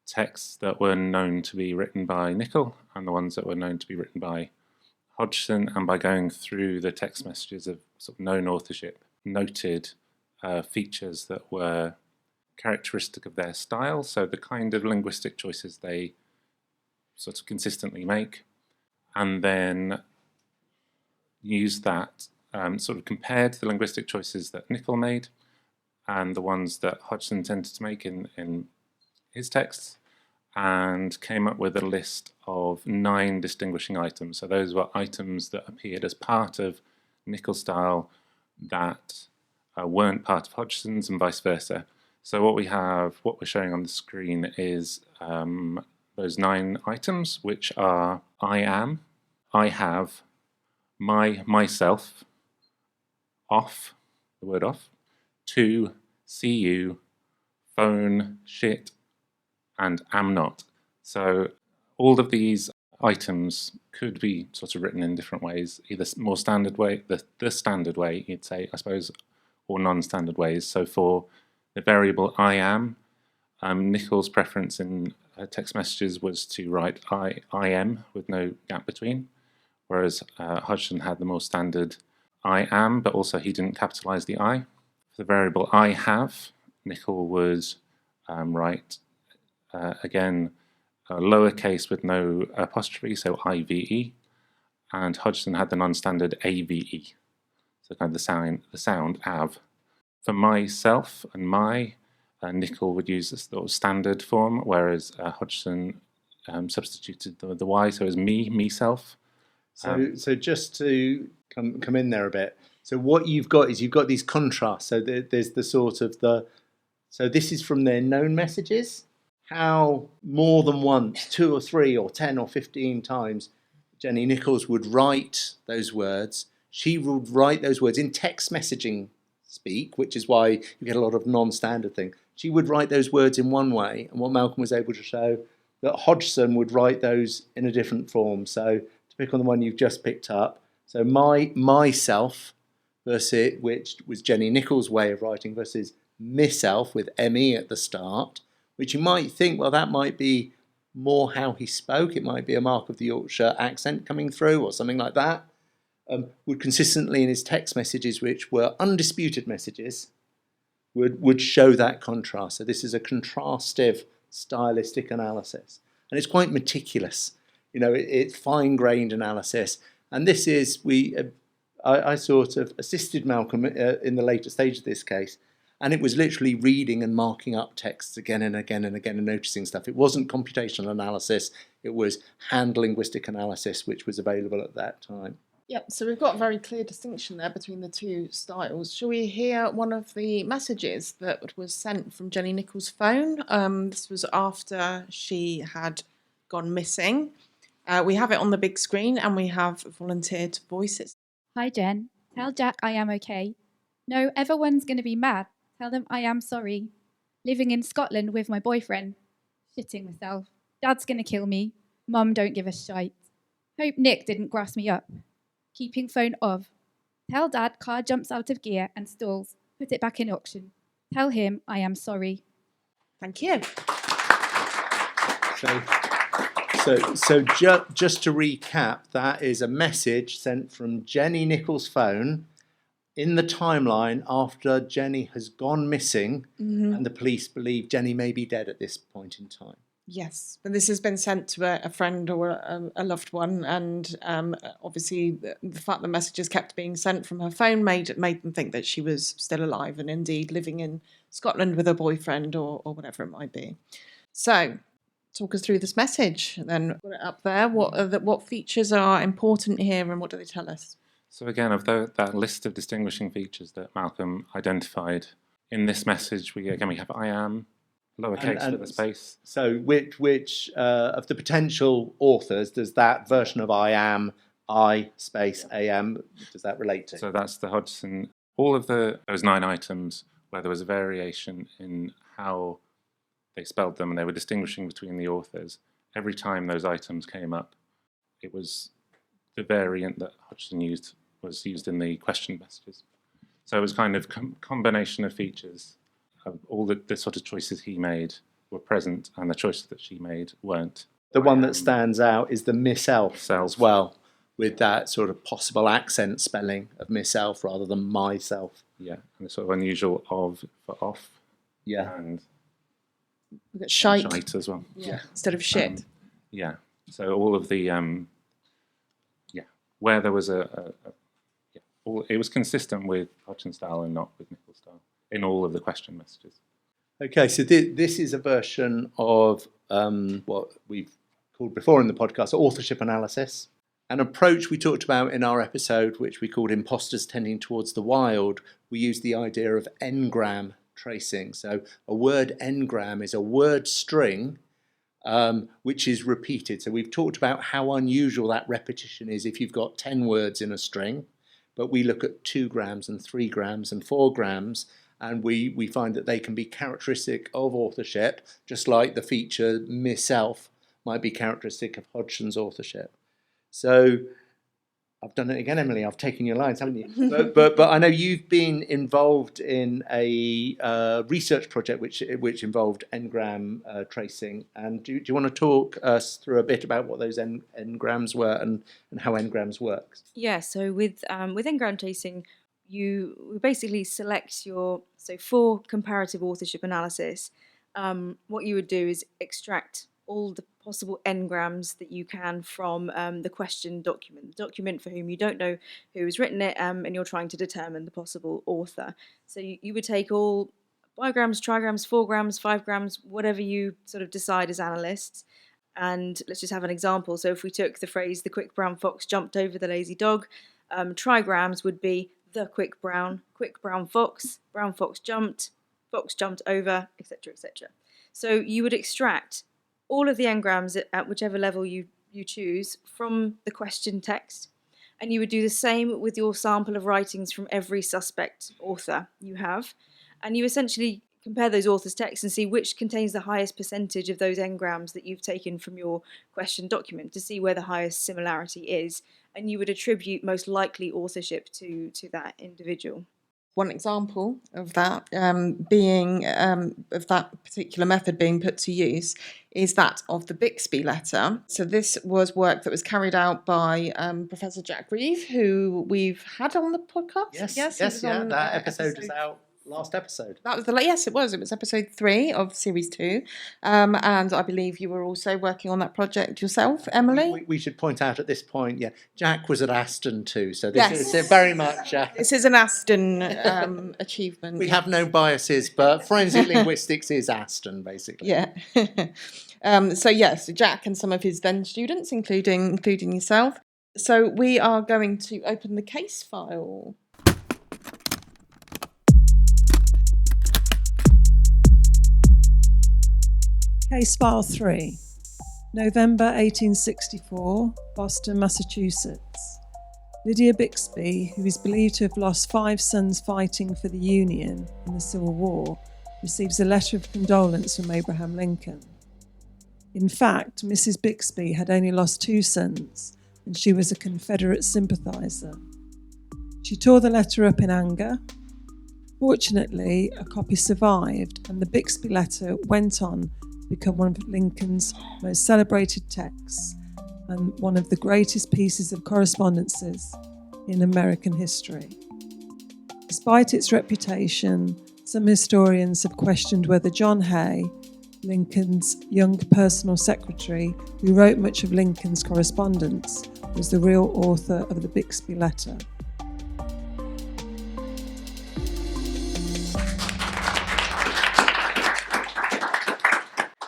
texts that were known to be written by Nicholl and the ones that were known to be written by Hodgson, and by going through the text messages of sort of known authorship, noted features that were characteristic of their style, so the kind of linguistic choices they sort of consistently make, and then use that sort of compared to the linguistic choices that Nicholl made and the ones that Hodgson tended to make in his texts, and came up with a list of 9 distinguishing items. So those were items that appeared as part of Nicholl's style that weren't part of Hodgson's, and vice versa. So what we're showing on the screen is those 9 items, which are I am, I have, myself, off, the word off, to, see you, phone, shit, and am not. So all of these items could be sort of written in different ways, either more standard way, the standard way, you'd say, I suppose, or non-standard ways. So for the variable I am, Nicholl's preference in text messages was to write I am with no gap between, whereas Hodgson had the more standard I am, but also he didn't capitalize the I. For the variable I have, Nicholl would write again lowercase with no apostrophe, so IVE, and Hodgson had the non-standard AVE, so kind of the sound av. For myself and my, Nicholl would use this sort of standard form, whereas Hodgson substituted the Y, so as me-self.
So just to come in there a bit, so what you've got is you've got these contrasts. So there's the sort of so this is from their known messages, how more than once, 2 or 3 or 10 or 15 times, Jenny Nicholl would write those words. She would write those words in text messaging speak, which is why you get a lot of non-standard thing. She would write those words in one way, and what Malcolm was able to show, that Hodgson would write those in a different form. So to pick on the one you've just picked up, so myself, versus which was Jenny Nicholl's way of writing, versus myself with ME at the start, which you might think, well, that might be more how he spoke. It might be a mark of the Yorkshire accent coming through or something like that. Would consistently in his text messages, which were undisputed messages, would show that contrast. So this is a contrastive stylistic analysis. And it's quite meticulous. You know, it's fine-grained analysis. And this is, I sort of assisted Malcolm in the later stage of this case, and it was literally reading and marking up texts again and again and again and noticing stuff. It wasn't computational analysis, it was hand linguistic analysis, which was available at that time.
Yep, so we've got a very clear distinction there between the two styles. Shall we hear one of the messages that was sent from Jenny Nicholl's phone? This was after she had gone missing. We have it on the big screen and we have volunteered to voice it.
Hi Jen, tell Jack I am okay. No, everyone's going to be mad. Tell them I am sorry. Living in Scotland with my boyfriend. Shitting myself. Dad's going to kill me. Mum don't give a shite. Hope Nick didn't grass me up. Keeping phone off. Tell Dad car jumps out of gear and stalls. Put it back in auction. Tell him I am sorry.
Thank you.
So just to recap, that is a message sent from Jenny Nicholl's phone in the timeline after Jenny has gone missing, and the police believe Jenny may be dead at this point in time.
Yes, but this has been sent to a friend or a loved one, and obviously the fact the messages kept being sent from her phone made them think that she was still alive and indeed living in Scotland with her boyfriend or whatever it might be. So, talk us through this message. Then put it up there. What features are important here, and what do they tell us?
So again, of that list of distinguishing features that Malcolm identified in this message, we have I am, lowercase with a space.
So which of the potential authors does that version of I am, I space am, does that relate to?
So that's the Hodgson. All of those 9 items where there was a variation in how they spelled them and they were distinguishing between the authors. Every time those items came up, it was the variant that Hodgson was used in the question messages. So it was kind of combination of features. All the sort of choices he made were present, and the choices that she made weren't.
The one that stands out is the myself as well, with that sort of possible accent spelling of myself rather than myself.
Yeah, and the sort of unusual of for off.
Yeah.
And
we've got shite
as well.
Yeah, instead of shit.
Yeah. So all of the where there was it was consistent with Hodgson style and not with Nicholl style in all of the question messages.
Okay, so this is a version of what we've called before in the podcast authorship analysis, an approach we talked about in our episode, which we called Imposters Tending Towards the Wild. We used the idea of n-gram tracing. So a word n-gram is a word string which is repeated. So we've talked about how unusual that repetition is if you've got 10 words in a string, but we look at 2 grams and 3 grams and 4 grams, and we find that they can be characteristic of authorship, just like the feature myself might be characteristic of Hodgson's authorship. So I've done it again, Emily. I've taken your lines, haven't you? but I know you've been involved in a research project which involved n-gram tracing. And do you want to talk us through a bit about what those n-grams were and how n-grams works?
Yeah. So with n-gram tracing, you basically select for comparative authorship analysis. What you would do is extract all the possible n-grams that you can from the question document, the document for whom you don't know who has written it, and you're trying to determine the possible author. So you would take all bigrams, trigrams, 4 grams, 5 grams, whatever you sort of decide as analysts. And let's just have an example. So if we took the phrase, the quick brown fox jumped over the lazy dog, trigrams would be the quick brown fox jumped over, etc., etc. So you would extract all of the n-grams at whichever level you choose from the question text, and you would do the same with your sample of writings from every suspect author you have, and you essentially compare those authors' texts and see which contains the highest percentage of those n-grams that you've taken from your question document to see where the highest similarity is, and you would attribute most likely authorship to that individual.
One example of that of that particular method being put to use is that of the Bixby letter. So this was work that was carried out by Professor Jack Reeve, who we've had on the podcast.
Yes, that episode is out. Last episode.
That was it was episode 3 of series 2, and I believe you were also working on that project yourself, Emily.
We should point out at this point, Jack was at Aston too, so this is very much
this is an Aston achievement.
We have no biases, but forensic linguistics is Aston basically.
Yeah. So Jack and some of his then students, including yourself. So we are going to open the case file.
Case File 3, November 1864, Boston, Massachusetts. Lydia Bixby, who is believed to have lost 5 sons fighting for the Union in the Civil War, receives a letter of condolence from Abraham Lincoln. In fact, Mrs. Bixby had only lost 2 sons, and she was a Confederate sympathiser. She tore the letter up in anger. Fortunately, a copy survived, and the Bixby letter went on become one of Lincoln's most celebrated texts and one of the greatest pieces of correspondences in American history. Despite its reputation, some historians have questioned whether John Hay, Lincoln's young personal secretary, who wrote much of Lincoln's correspondence, was the real author of the Bixby Letter.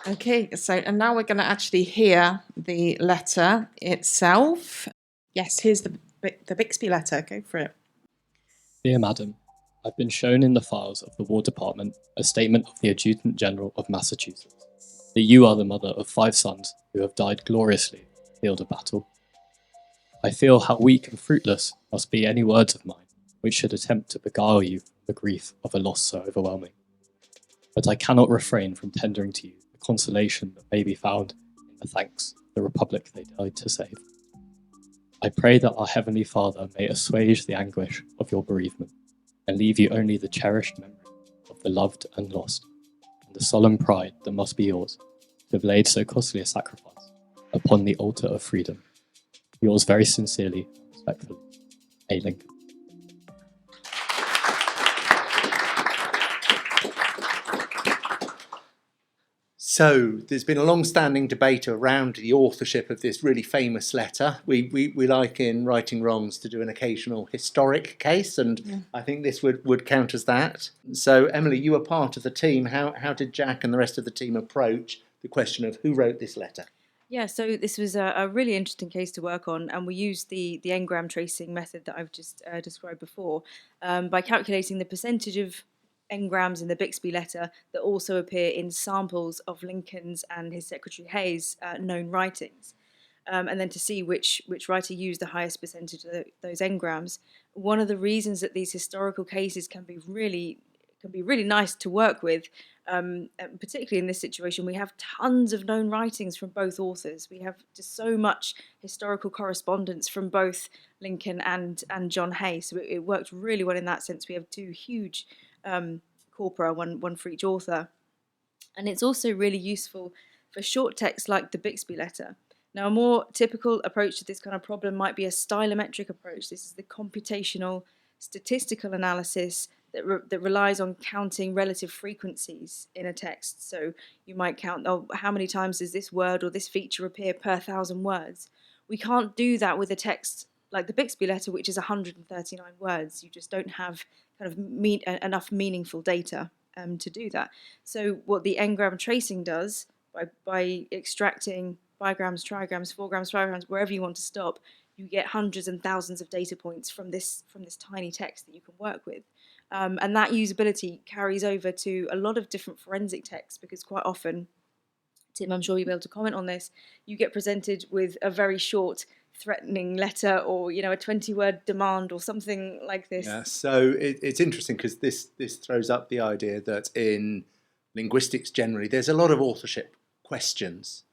Okay, and now we're going to actually hear the letter itself. Yes, here's the Bixby Letter. Go for it.
Dear Madam, I've been shown in the files of the War Department a statement of the Adjutant General of Massachusetts that you are the mother of 5 sons who have died gloriously in the field of battle. I feel how weak and fruitless must be any words of mine which should attempt to beguile you from the grief of a loss so overwhelming. But I cannot refrain from tendering to you the consolation that may be found in the thanks of the Republic they died to save. I pray that our Heavenly Father may assuage the anguish of your bereavement and leave you only the cherished memory of the loved and lost, and the solemn pride that must be yours to have laid so costly a sacrifice upon the altar of freedom. Yours very sincerely and respectfully, A. Lincoln.
So there's been a long-standing debate around the authorship of this really famous letter. We like in Writing Wrongs to do an occasional historic case, and I think this would count as that. So Emily, you were part of the team. How did Jack and the rest of the team approach the question of who wrote this letter?
Yeah, so this was a really interesting case to work on, and we used the engram tracing method that I've just described before by calculating the percentage of engrams in the Bixby Letter that also appear in samples of Lincoln's and his secretary Hay's known writings, and then to see which writer used the highest percentage of those engrams. One of the reasons that these historical cases can be really nice to work with, particularly in this situation, we have tons of known writings from both authors. We have just so much historical correspondence from both Lincoln and John Hay, so it worked really well in that sense. We have 2 huge corpora, one for each author. And it's also really useful for short texts like the Bixby Letter. Now, a more typical approach to this kind of problem might be a stylometric approach. This is the computational statistical analysis that relies on counting relative frequencies in a text. So you might count, how many times does this word or this feature appear per 1,000 words? We can't do that with a text like the Bixby Letter, which is 139 words. You just don't have kind of enough meaningful data to do that. So what the engram tracing does, by extracting bigrams, trigrams, 4grams, 5grams, wherever you want to stop, you get hundreds and thousands of data points from this tiny text that you can work with. And that usability carries over to a lot of different forensic texts, because quite often, Tim, I'm sure you'll be able to comment on this, you get presented with a very short threatening letter or, a 20-word demand or something like this.
Yeah, so it's interesting because this throws up the idea that in linguistics generally, there's a lot of authorship questions.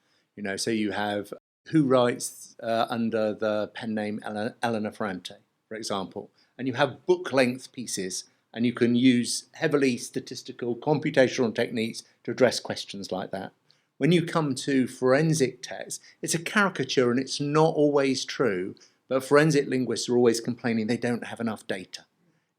So you have who writes under the pen name Eleanor Ferrante, for example, and you have book-length pieces, and you can use heavily statistical computational techniques to address questions like that. When you come to forensic texts, it's a caricature and it's not always true, but forensic linguists are always complaining they don't have enough data.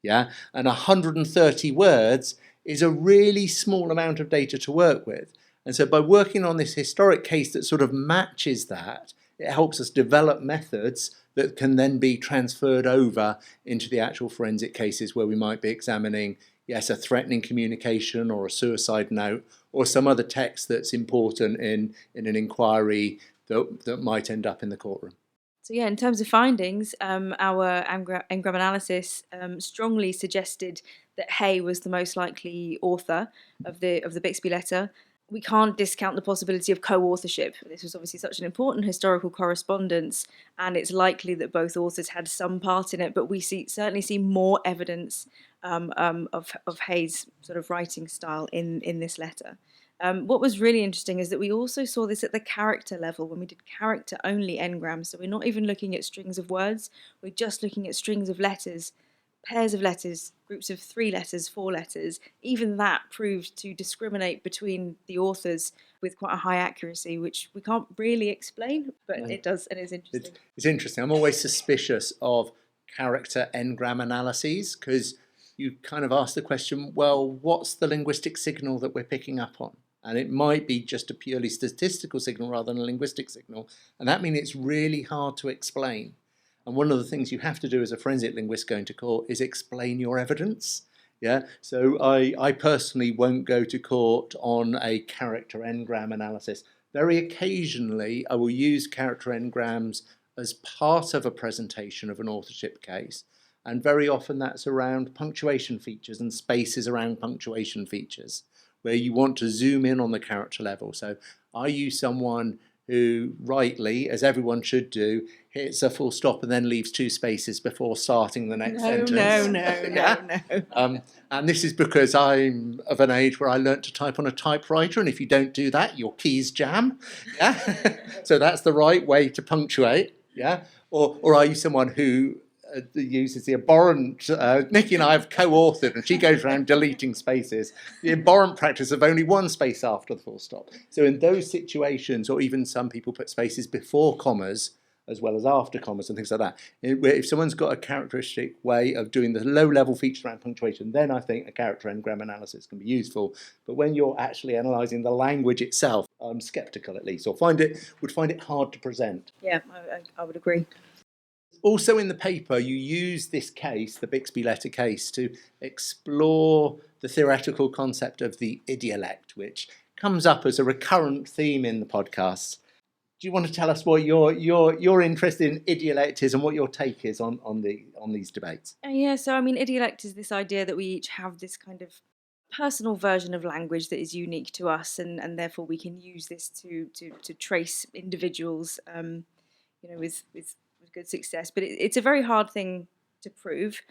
Yeah, and 130 words is a really small amount of data to work with. And so by working on this historic case that sort of matches that, it helps us develop methods that can then be transferred over into the actual forensic cases where we might be examining, yes, a threatening communication or a suicide note or some other text that's important in an inquiry that might end up in the courtroom.
So yeah, in terms of findings, our engram analysis strongly suggested that Hay was the most likely author of the Bixby Letter. We can't discount the possibility of co-authorship. This was obviously such an important historical correspondence, and it's likely that both authors had some part in it, but we certainly see more evidence of Hay's sort of writing style in this letter. What was really interesting is that we also saw this at the character level when we did character-only engrams, so we're not even looking at strings of words, we're just looking at strings of letters. pairs of letters, groups of 3 letters, 4 letters, even that proved to discriminate between the authors with quite a high accuracy, which we can't really explain, but it does, and it's interesting.
It's interesting. I'm always suspicious of character n-gram analyses, because you kind of ask the question, well, what's the linguistic signal that we're picking up on? And it might be just a purely statistical signal rather than a linguistic signal. And that means it's really hard to explain. And one of the things you have to do as a forensic linguist going to court is explain your evidence. Yeah, so I personally won't go to court on a character n-gram analysis. Very occasionally, I will use character n-grams as part of a presentation of an authorship case. And very often that's around punctuation features and spaces around punctuation features, where you want to zoom in on the character level. So are you someone who rightly, as everyone should do, hits a full stop and then leaves 2 spaces before starting the next sentence?
No.
And this is because I'm of an age where I learnt to type on a typewriter, and if you don't do that, your keys jam. Yeah, so that's the right way to punctuate. Yeah, or are you someone who uses the abhorrent, Nikki and I have co-authored, and she goes around deleting spaces, the abhorrent practice of only 1 space after the full stop. So in those situations, or even some people put spaces before commas as well as after commas and things like that, if someone's got a characteristic way of doing the low-level features around punctuation, then I think a character n-gram analysis can be useful. But when you're actually analysing the language itself, I'm sceptical at least, or would find it hard to present.
Yeah, I would agree.
Also in the paper, you use this case, the Bixby letter case, to explore the theoretical concept of the idiolect, which comes up as a recurrent theme in the podcast. Do you want to tell us what your interest in idiolect is and what your take is on these debates?
Yeah, so I mean, idiolect is this idea that we each have this kind of personal version of language that is unique to us, and therefore we can use this to trace individuals, with good success, but it's a very hard thing to prove.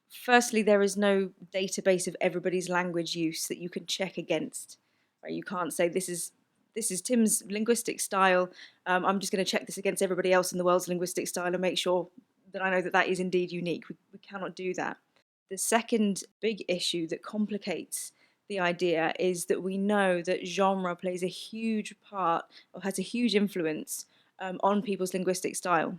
Firstly, there is no database of everybody's language use that you can check against. Right? You can't say this is Tim's linguistic style. I'm just going to check this against everybody else in the world's linguistic style and make sure that I know that that is indeed unique. We cannot do that. The second big issue that complicates the idea is that we know that genre plays a huge part, or has a huge influence on people's linguistic style.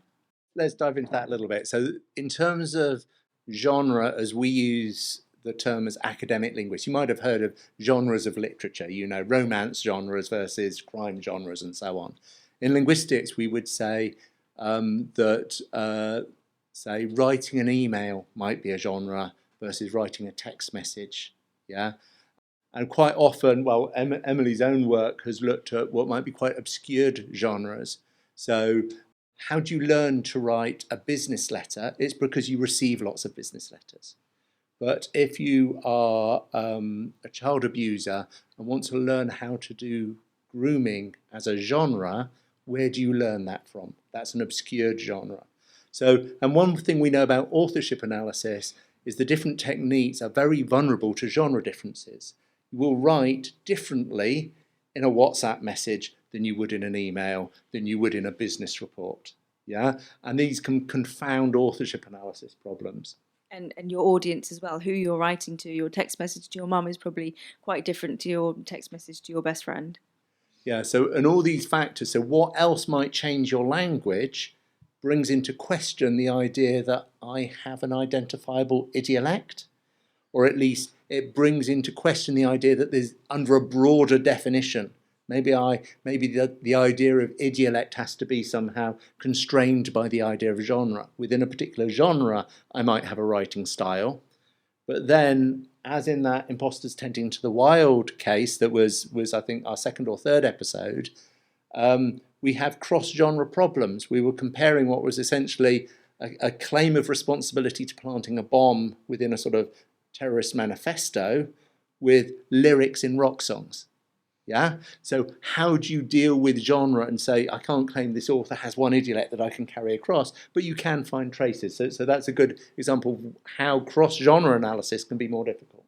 Let's dive into that a little bit. So in terms of genre, as we use the term as academic linguists, you might have heard of genres of literature, romance genres versus crime genres and so on. In linguistics, we would say that, say, writing an email might be a genre versus writing a text message, yeah? And quite often, well, Emily's own work has looked at what might be quite obscured genres. So how do you learn to write a business letter? It's because you receive lots of business letters. But if you are a child abuser and want to learn how to do grooming as a genre, where do you learn that from? That's an obscured genre. So, and one thing we know about authorship analysis is the different techniques are very vulnerable to genre differences. You will write differently in a WhatsApp message than you would in an email, than you would in a business report. Yeah, and these can confound authorship analysis problems.
And your audience as well, who you're writing to. Your text message to your mum is probably quite different to your text message to your best friend.
Yeah, so, and all these factors, so what else might change your language brings into question the idea that I have an identifiable idiolect, or at least it brings into question the idea that there's under a broader definition. Maybe the idea of idiolect has to be somehow constrained by the idea of genre. Within a particular genre, I might have a writing style, but then, as in that Imposters Tending to the Wild case that was I think our 2nd or 3rd episode, we have cross-genre problems. We were comparing what was essentially a claim of responsibility to planting a bomb within a sort of terrorist manifesto with lyrics in rock songs. Yeah, so how do you deal with genre and say, I can't claim this author has one idiolect that I can carry across, but you can find traces. So that's a good example of how cross-genre analysis can be more difficult.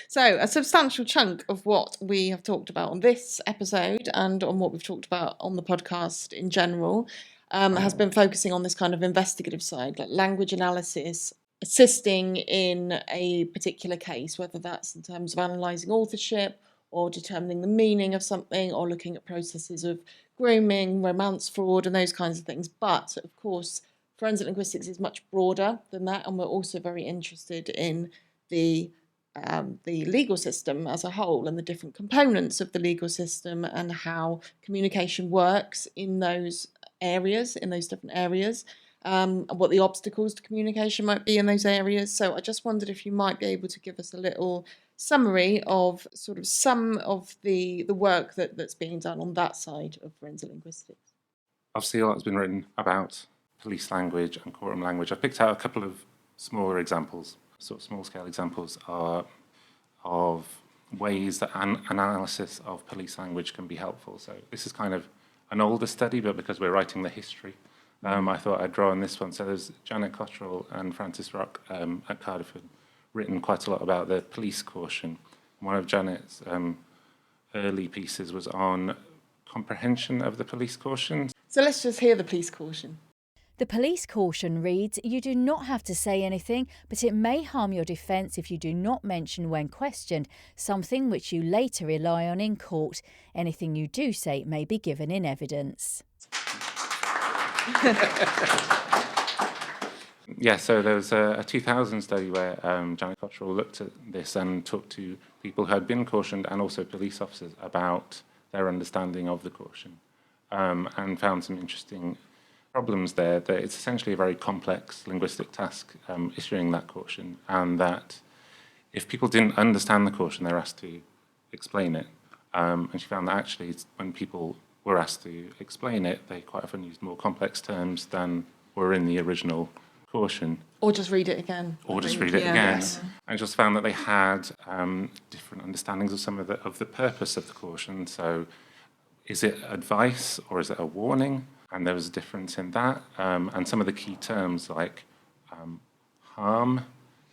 So a substantial chunk of what we have talked about on this episode and on what we've talked about on the podcast in general has been focusing on this kind of investigative side, like language analysis, assisting in a particular case, whether that's in terms of analysing authorship or determining the meaning of something or looking at processes of grooming, romance fraud and those kinds of things. But of course, forensic linguistics is much broader than that, and we're also very interested in the legal system as a whole and the different components of the legal system and how communication works in those areas, in those different areas, and what the obstacles to communication might be in those areas. So I just wondered if you might be able to give us a little summary of sort of some of the work that's being done on that side of forensic linguistics.
Obviously, a lot has been written about police language and courtroom language. I picked out a couple of smaller examples, sort of small-scale examples of ways that analysis of police language can be helpful. So this is kind of an older study, but because we're writing the history, I thought I'd draw on this one. So there's Janet Cottrell and Francis Rock at Cardiff have written quite a lot about the police caution. One of Janet's early pieces was on comprehension of the police caution.
So let's just hear the police caution.
The police caution reads, you do not have to say anything, but it may harm your defence if you do not mention when questioned something which you later rely on in court. Anything you do say may be given in evidence.
Yeah, so there was a 2000 study where Janet Cottrell looked at this and talked to people who had been cautioned and also police officers about their understanding of the caution, and found some interesting problems there. That it's essentially a very complex linguistic task issuing that caution, and that if people didn't understand the caution, they're asked to explain it. And she found that actually when people were asked to explain it, they quite often used more complex terms than were in the original caution.
Or just read it again.
Or just read it again. Yes. And just found that they had different understandings of some of the purpose of the caution. So is it advice or is it a warning? And there was a difference in that. And some of the key terms like harm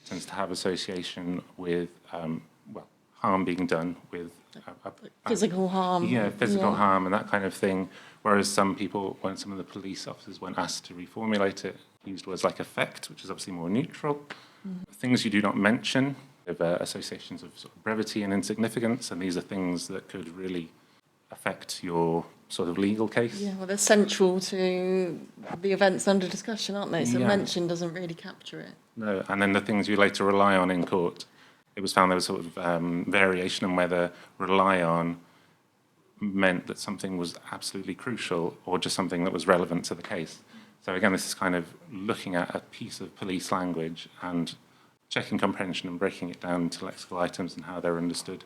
tends to have association with, harm being done with
physical harm.
Yeah, physical harm and that kind of thing. Whereas some people, when some of the police officers, when asked to reformulate it, used words like effect, which is obviously more neutral. Things you do not mention, have associations of sort of brevity and insignificance, and these are things that could really affect your sort of legal case.
Yeah, well, they're central to the events under discussion, aren't they? So mention doesn't really capture it.
No, and then the things you later rely on in court. It was found there was sort of variation in whether rely on meant that something was absolutely crucial or just something that was relevant to the case. So again, this is kind of looking at a piece of police language and checking comprehension and breaking it down to lexical items and how they're understood,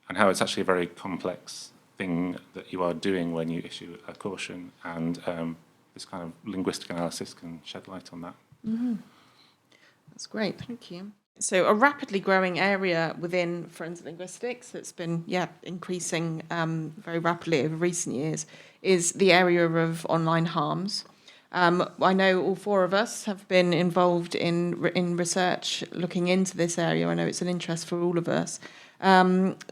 and how it's actually a very complex thing that you are doing when you issue a caution, and this kind of linguistic analysis can shed light on that.
Mm-hmm. That's great, thank you. So a rapidly growing area within forensic linguistics that's been increasing very rapidly over recent years is the area of online harms. I know all four of us have been involved in research looking into this area. I know it's an interest for all of us.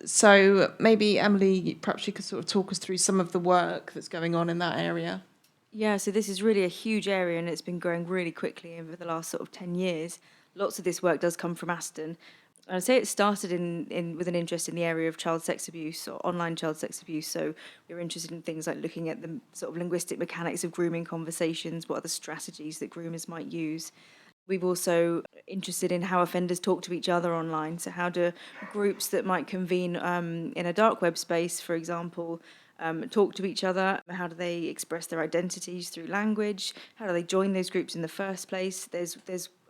So maybe, Emily, perhaps you could sort of talk us through some of the work that's going on in that area.
Yeah, so this is really a huge area and it's been growing really quickly over the last sort of 10 years. Lots of this work does come from Aston. I'd say it started with an interest in the area of child sex abuse or online child sex abuse. So we were interested in things like looking at the sort of linguistic mechanics of grooming conversations, what are the strategies that groomers might use. We've also interested in how offenders talk to each other online. So how do groups that might convene in a dark web space, for example, talk to each other? How do they express their identities through language? How do they join those groups in the first place? There's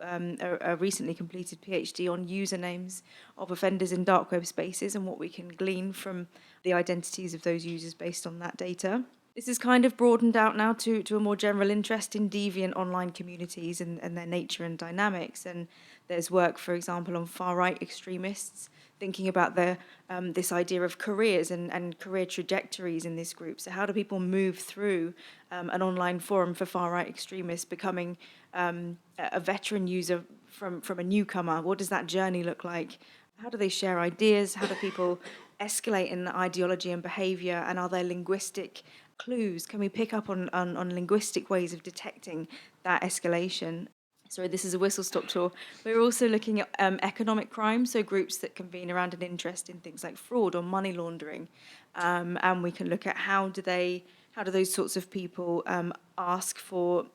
a recently completed PhD on usernames of offenders in dark web spaces and what we can glean from the identities of those users based on that data. This is kind of broadened out now to a more general interest in deviant online communities and their nature and dynamics. And there's work, for example, on far-right extremists, thinking about this idea of careers and career trajectories in this group. So how do people move through an online forum for far-right extremists, becoming a veteran user from a newcomer? What does that journey look like? How do they share ideas? How do people escalate in ideology and behaviour? And are there linguistic clues? Can we pick up on linguistic ways of detecting that escalation? Sorry, this is a whistle-stop tour. We're also looking at economic crime, so groups that convene around an interest in things like fraud or money laundering, and we can look at how do those sorts of people ask for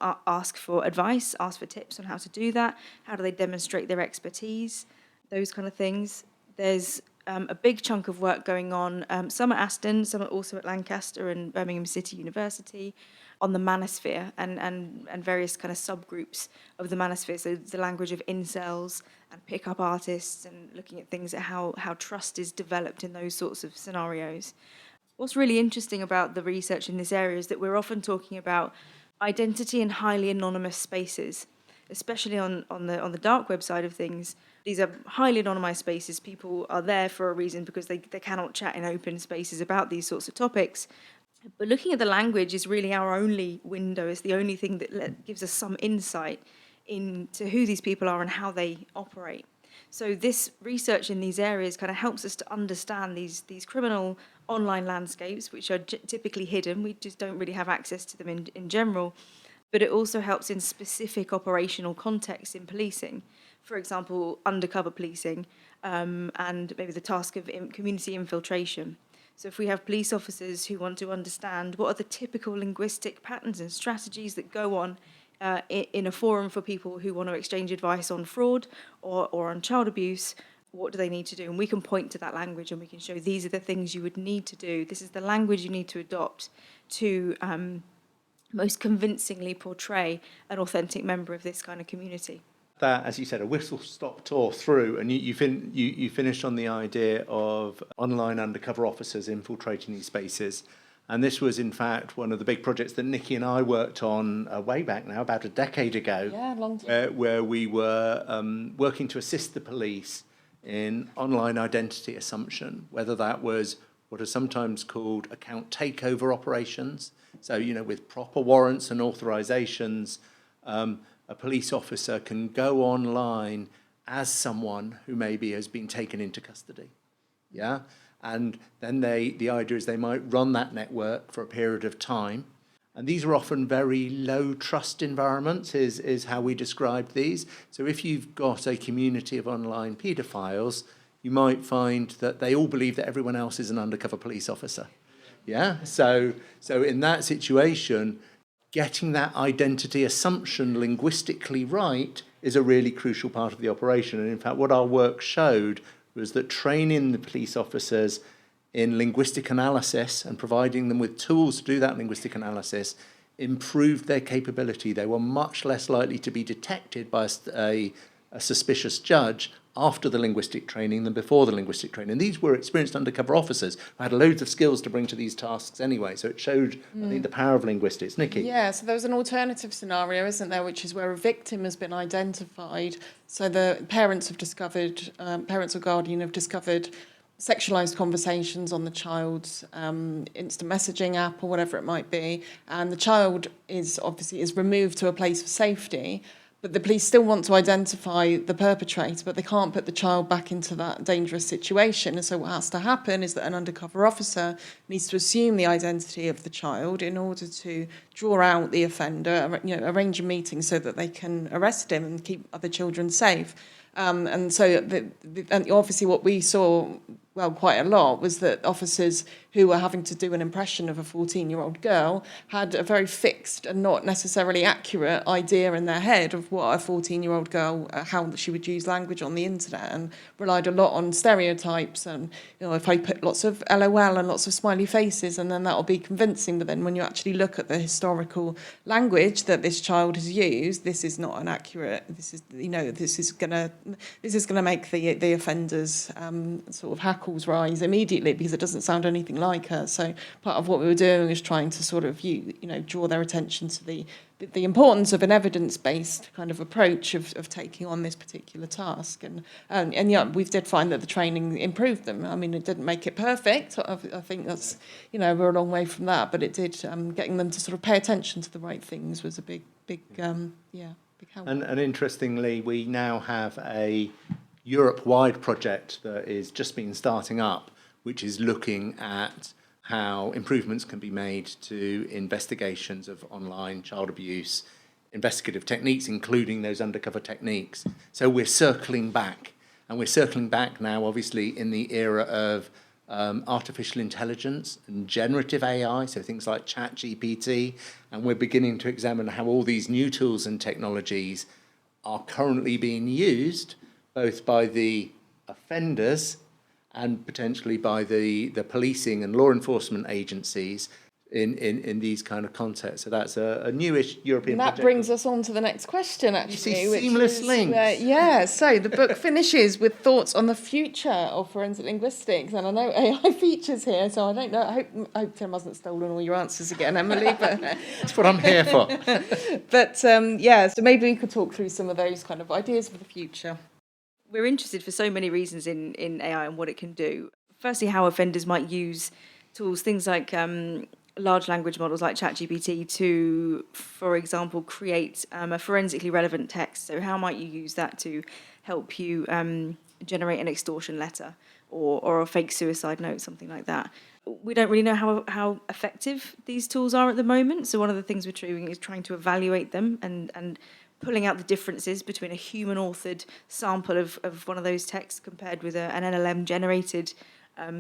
advice, ask for tips on how to do that, how do they demonstrate their expertise, those kind of things. There's a big chunk of work going on, some at Aston, some also at Lancaster and Birmingham City University, on the manosphere and various kind of subgroups of the manosphere, so the language of incels and pickup artists, and looking at things at how trust is developed in those sorts of scenarios. What's really interesting about the research in this area is that we're often talking about identity in highly anonymous spaces, especially on the dark web side of things. These are highly anonymized spaces. People are there for a reason because they cannot chat in open spaces about these sorts of topics. But looking at the language is really our only window. It's the only thing that gives us some insight into who these people are and how they operate. So this research in these areas kind of helps us to understand these criminal online landscapes, which are typically hidden. We just don't really have access to them in general. But it also helps in specific operational contexts in policing. For example, undercover policing, and maybe the task of community infiltration. So if we have police officers who want to understand what are the typical linguistic patterns and strategies that go on in a forum for people who want to exchange advice on fraud or on child abuse, what do they need to do? And we can point to that language and we can show these are the things you would need to do. This is the language you need to adopt to most convincingly portray an authentic member of this kind of community.
That, as you said, a whistle-stop tour through, and you finished on the idea of online undercover officers infiltrating these spaces. And this was, in fact, one of the big projects that Nikki and I worked on way back now, about a decade ago.
Yeah, long time.
Where we were working to assist the police in online identity assumption, whether that was what are sometimes called account takeover operations. So, with proper warrants and authorizations, a police officer can go online as someone who maybe has been taken into custody, yeah? And then the idea is they might run that network for a period of time. And these are often very low trust environments, is how we described these. So if you've got a community of online paedophiles, you might find that they all believe that everyone else is an undercover police officer, yeah? So in that situation, getting that identity assumption linguistically right is a really crucial part of the operation. And in fact, what our work showed was that training the police officers in linguistic analysis and providing them with tools to do that linguistic analysis improved their capability. They were much less likely to be detected by a suspicious judge after the linguistic training than before the linguistic training. These were experienced undercover officers who had loads of skills to bring to these tasks anyway, so it showed, I think, the power of linguistics. Nikki?
Yeah, so there was an alternative scenario, isn't there, which is where a victim has been identified. So the parents have discovered, parents or guardian have discovered sexualised conversations on the child's instant messaging app or whatever it might be, and the child is removed to a place of safety. But the police still want to identify the perpetrator, but they can't put the child back into that dangerous situation. And so what has to happen is that an undercover officer needs to assume the identity of the child in order to draw out the offender, arrange a meeting so that they can arrest him and keep other children safe. And so and obviously what we saw, quite a lot, was that officers who were having to do an impression of a 14-year-old girl had a very fixed and not necessarily accurate idea in their head of what a 14-year-old girl, how she would use language on the internet, and relied a lot on stereotypes. And, if I put lots of LOL and lots of smiley faces, and then that'll be convincing. But then when you actually look at the historical language that this child has used, this is not an accurate, this is gonna make the offenders sort of hackles rise immediately, because it doesn't sound anything like her. So part of what we were doing is trying to sort of draw their attention to the importance of an evidence-based kind of approach of taking on this particular task. And yeah, we did find that the training improved them. I mean, it didn't make it perfect. I think that's, we're a long way from that, but it did, getting them to sort of pay attention to the right things was a big help.
And interestingly, we now have a Europe-wide project that is just been starting up, which is looking at how improvements can be made to investigations of online child abuse investigative techniques, including those undercover techniques. So we're circling back, and we're circling back now, obviously, in the era of artificial intelligence and generative AI, so things like ChatGPT, and we're beginning to examine how all these new tools and technologies are currently being used, both by the offenders and potentially by the policing and law enforcement agencies in these kind of contexts. So that's a newish European
that
project.
brings us on to the next question, actually.
You see seamless links.
So the book finishes with thoughts on the future of forensic linguistics, and I know AI features here, so I don't know. I hope Tim hasn't stolen all your answers again, Emily. But
that's what I'm here for.
But so maybe we could talk through some of those kind of ideas for the future.
We're interested for so many reasons in AI and what it can do. Firstly, how offenders might use tools, things like large language models like ChatGPT to, for example, create a forensically relevant text. So how might you use that to help you generate an extortion letter or a fake suicide note, something like that? We don't really know how effective these tools are at the moment. So one of the things we're doing is trying to evaluate them and pulling out the differences between a human-authored sample of one of those texts compared with an LLM-generated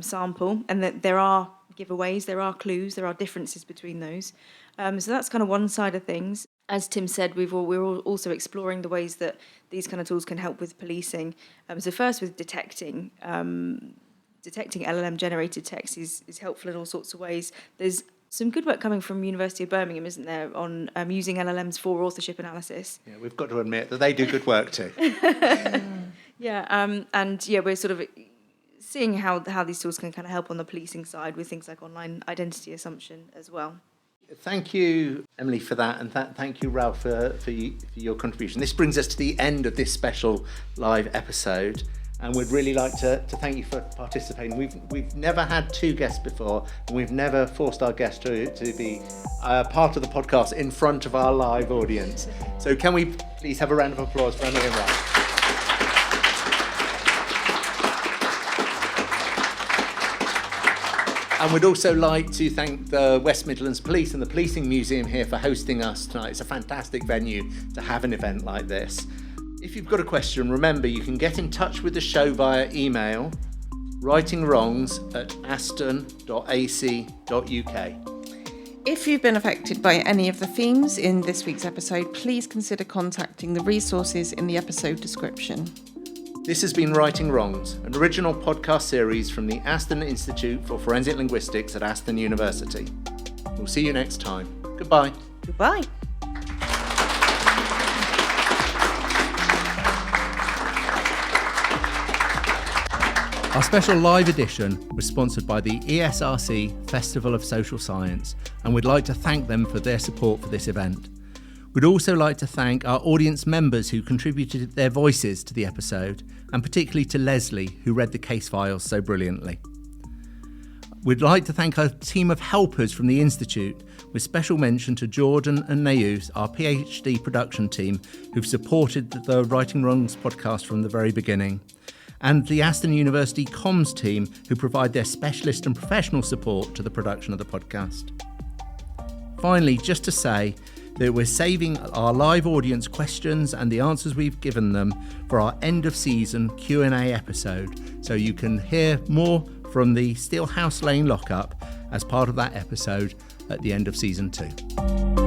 sample, and that there are giveaways, there are clues, there are differences between those. So that's kind of one side of things. As Tim said, we're also exploring the ways that these kind of tools can help with policing. So first, with detecting LLM-generated text is helpful in all sorts of ways. There's some good work coming from University of Birmingham, isn't there, on using LLMs for authorship analysis.
Yeah, we've got to admit that they do good work too.
We're sort of seeing how these tools can kind of help on the policing side with things like online identity assumption as well.
Thank you, Emily, for that, and thank you, Ralph, for your contribution. This brings us to the end of this special live episode, and we'd really like to thank you for participating. We've never had two guests before, and we've never forced our guests to be part of the podcast in front of our live audience. So can we please have a round of applause for Emily and Ralph? And we'd also like to thank the West Midlands Police and the Policing Museum here for hosting us tonight. It's a fantastic venue to have an event like this. If you've got a question, remember you can get in touch with the show via email, writingwrongs@aston.ac.uk.
If you've been affected by any of the themes in this week's episode, please consider contacting the resources in the episode description.
This has been Writing Wrongs, an original podcast series from the Aston Institute for Forensic Linguistics at Aston University. We'll see you next time. Goodbye.
Goodbye.
Our special live edition was sponsored by the ESRC Festival of Social Science, and we'd like to thank them for their support for this event. We'd also like to thank our audience members who contributed their voices to the episode, and particularly to Leslie, who read the case files so brilliantly. We'd like to thank our team of helpers from the Institute, with special mention to Jordan and Naeus, our PhD production team, who've supported the Writing Wrongs podcast from the very beginning, and the Aston University comms team, who provide their specialist and professional support to the production of the podcast. Finally, just to say that we're saving our live audience questions and the answers we've given them for our end of season Q&A episode, so you can hear more from the Steelhouse Lane Lock-up as part of that episode at the end of season 2.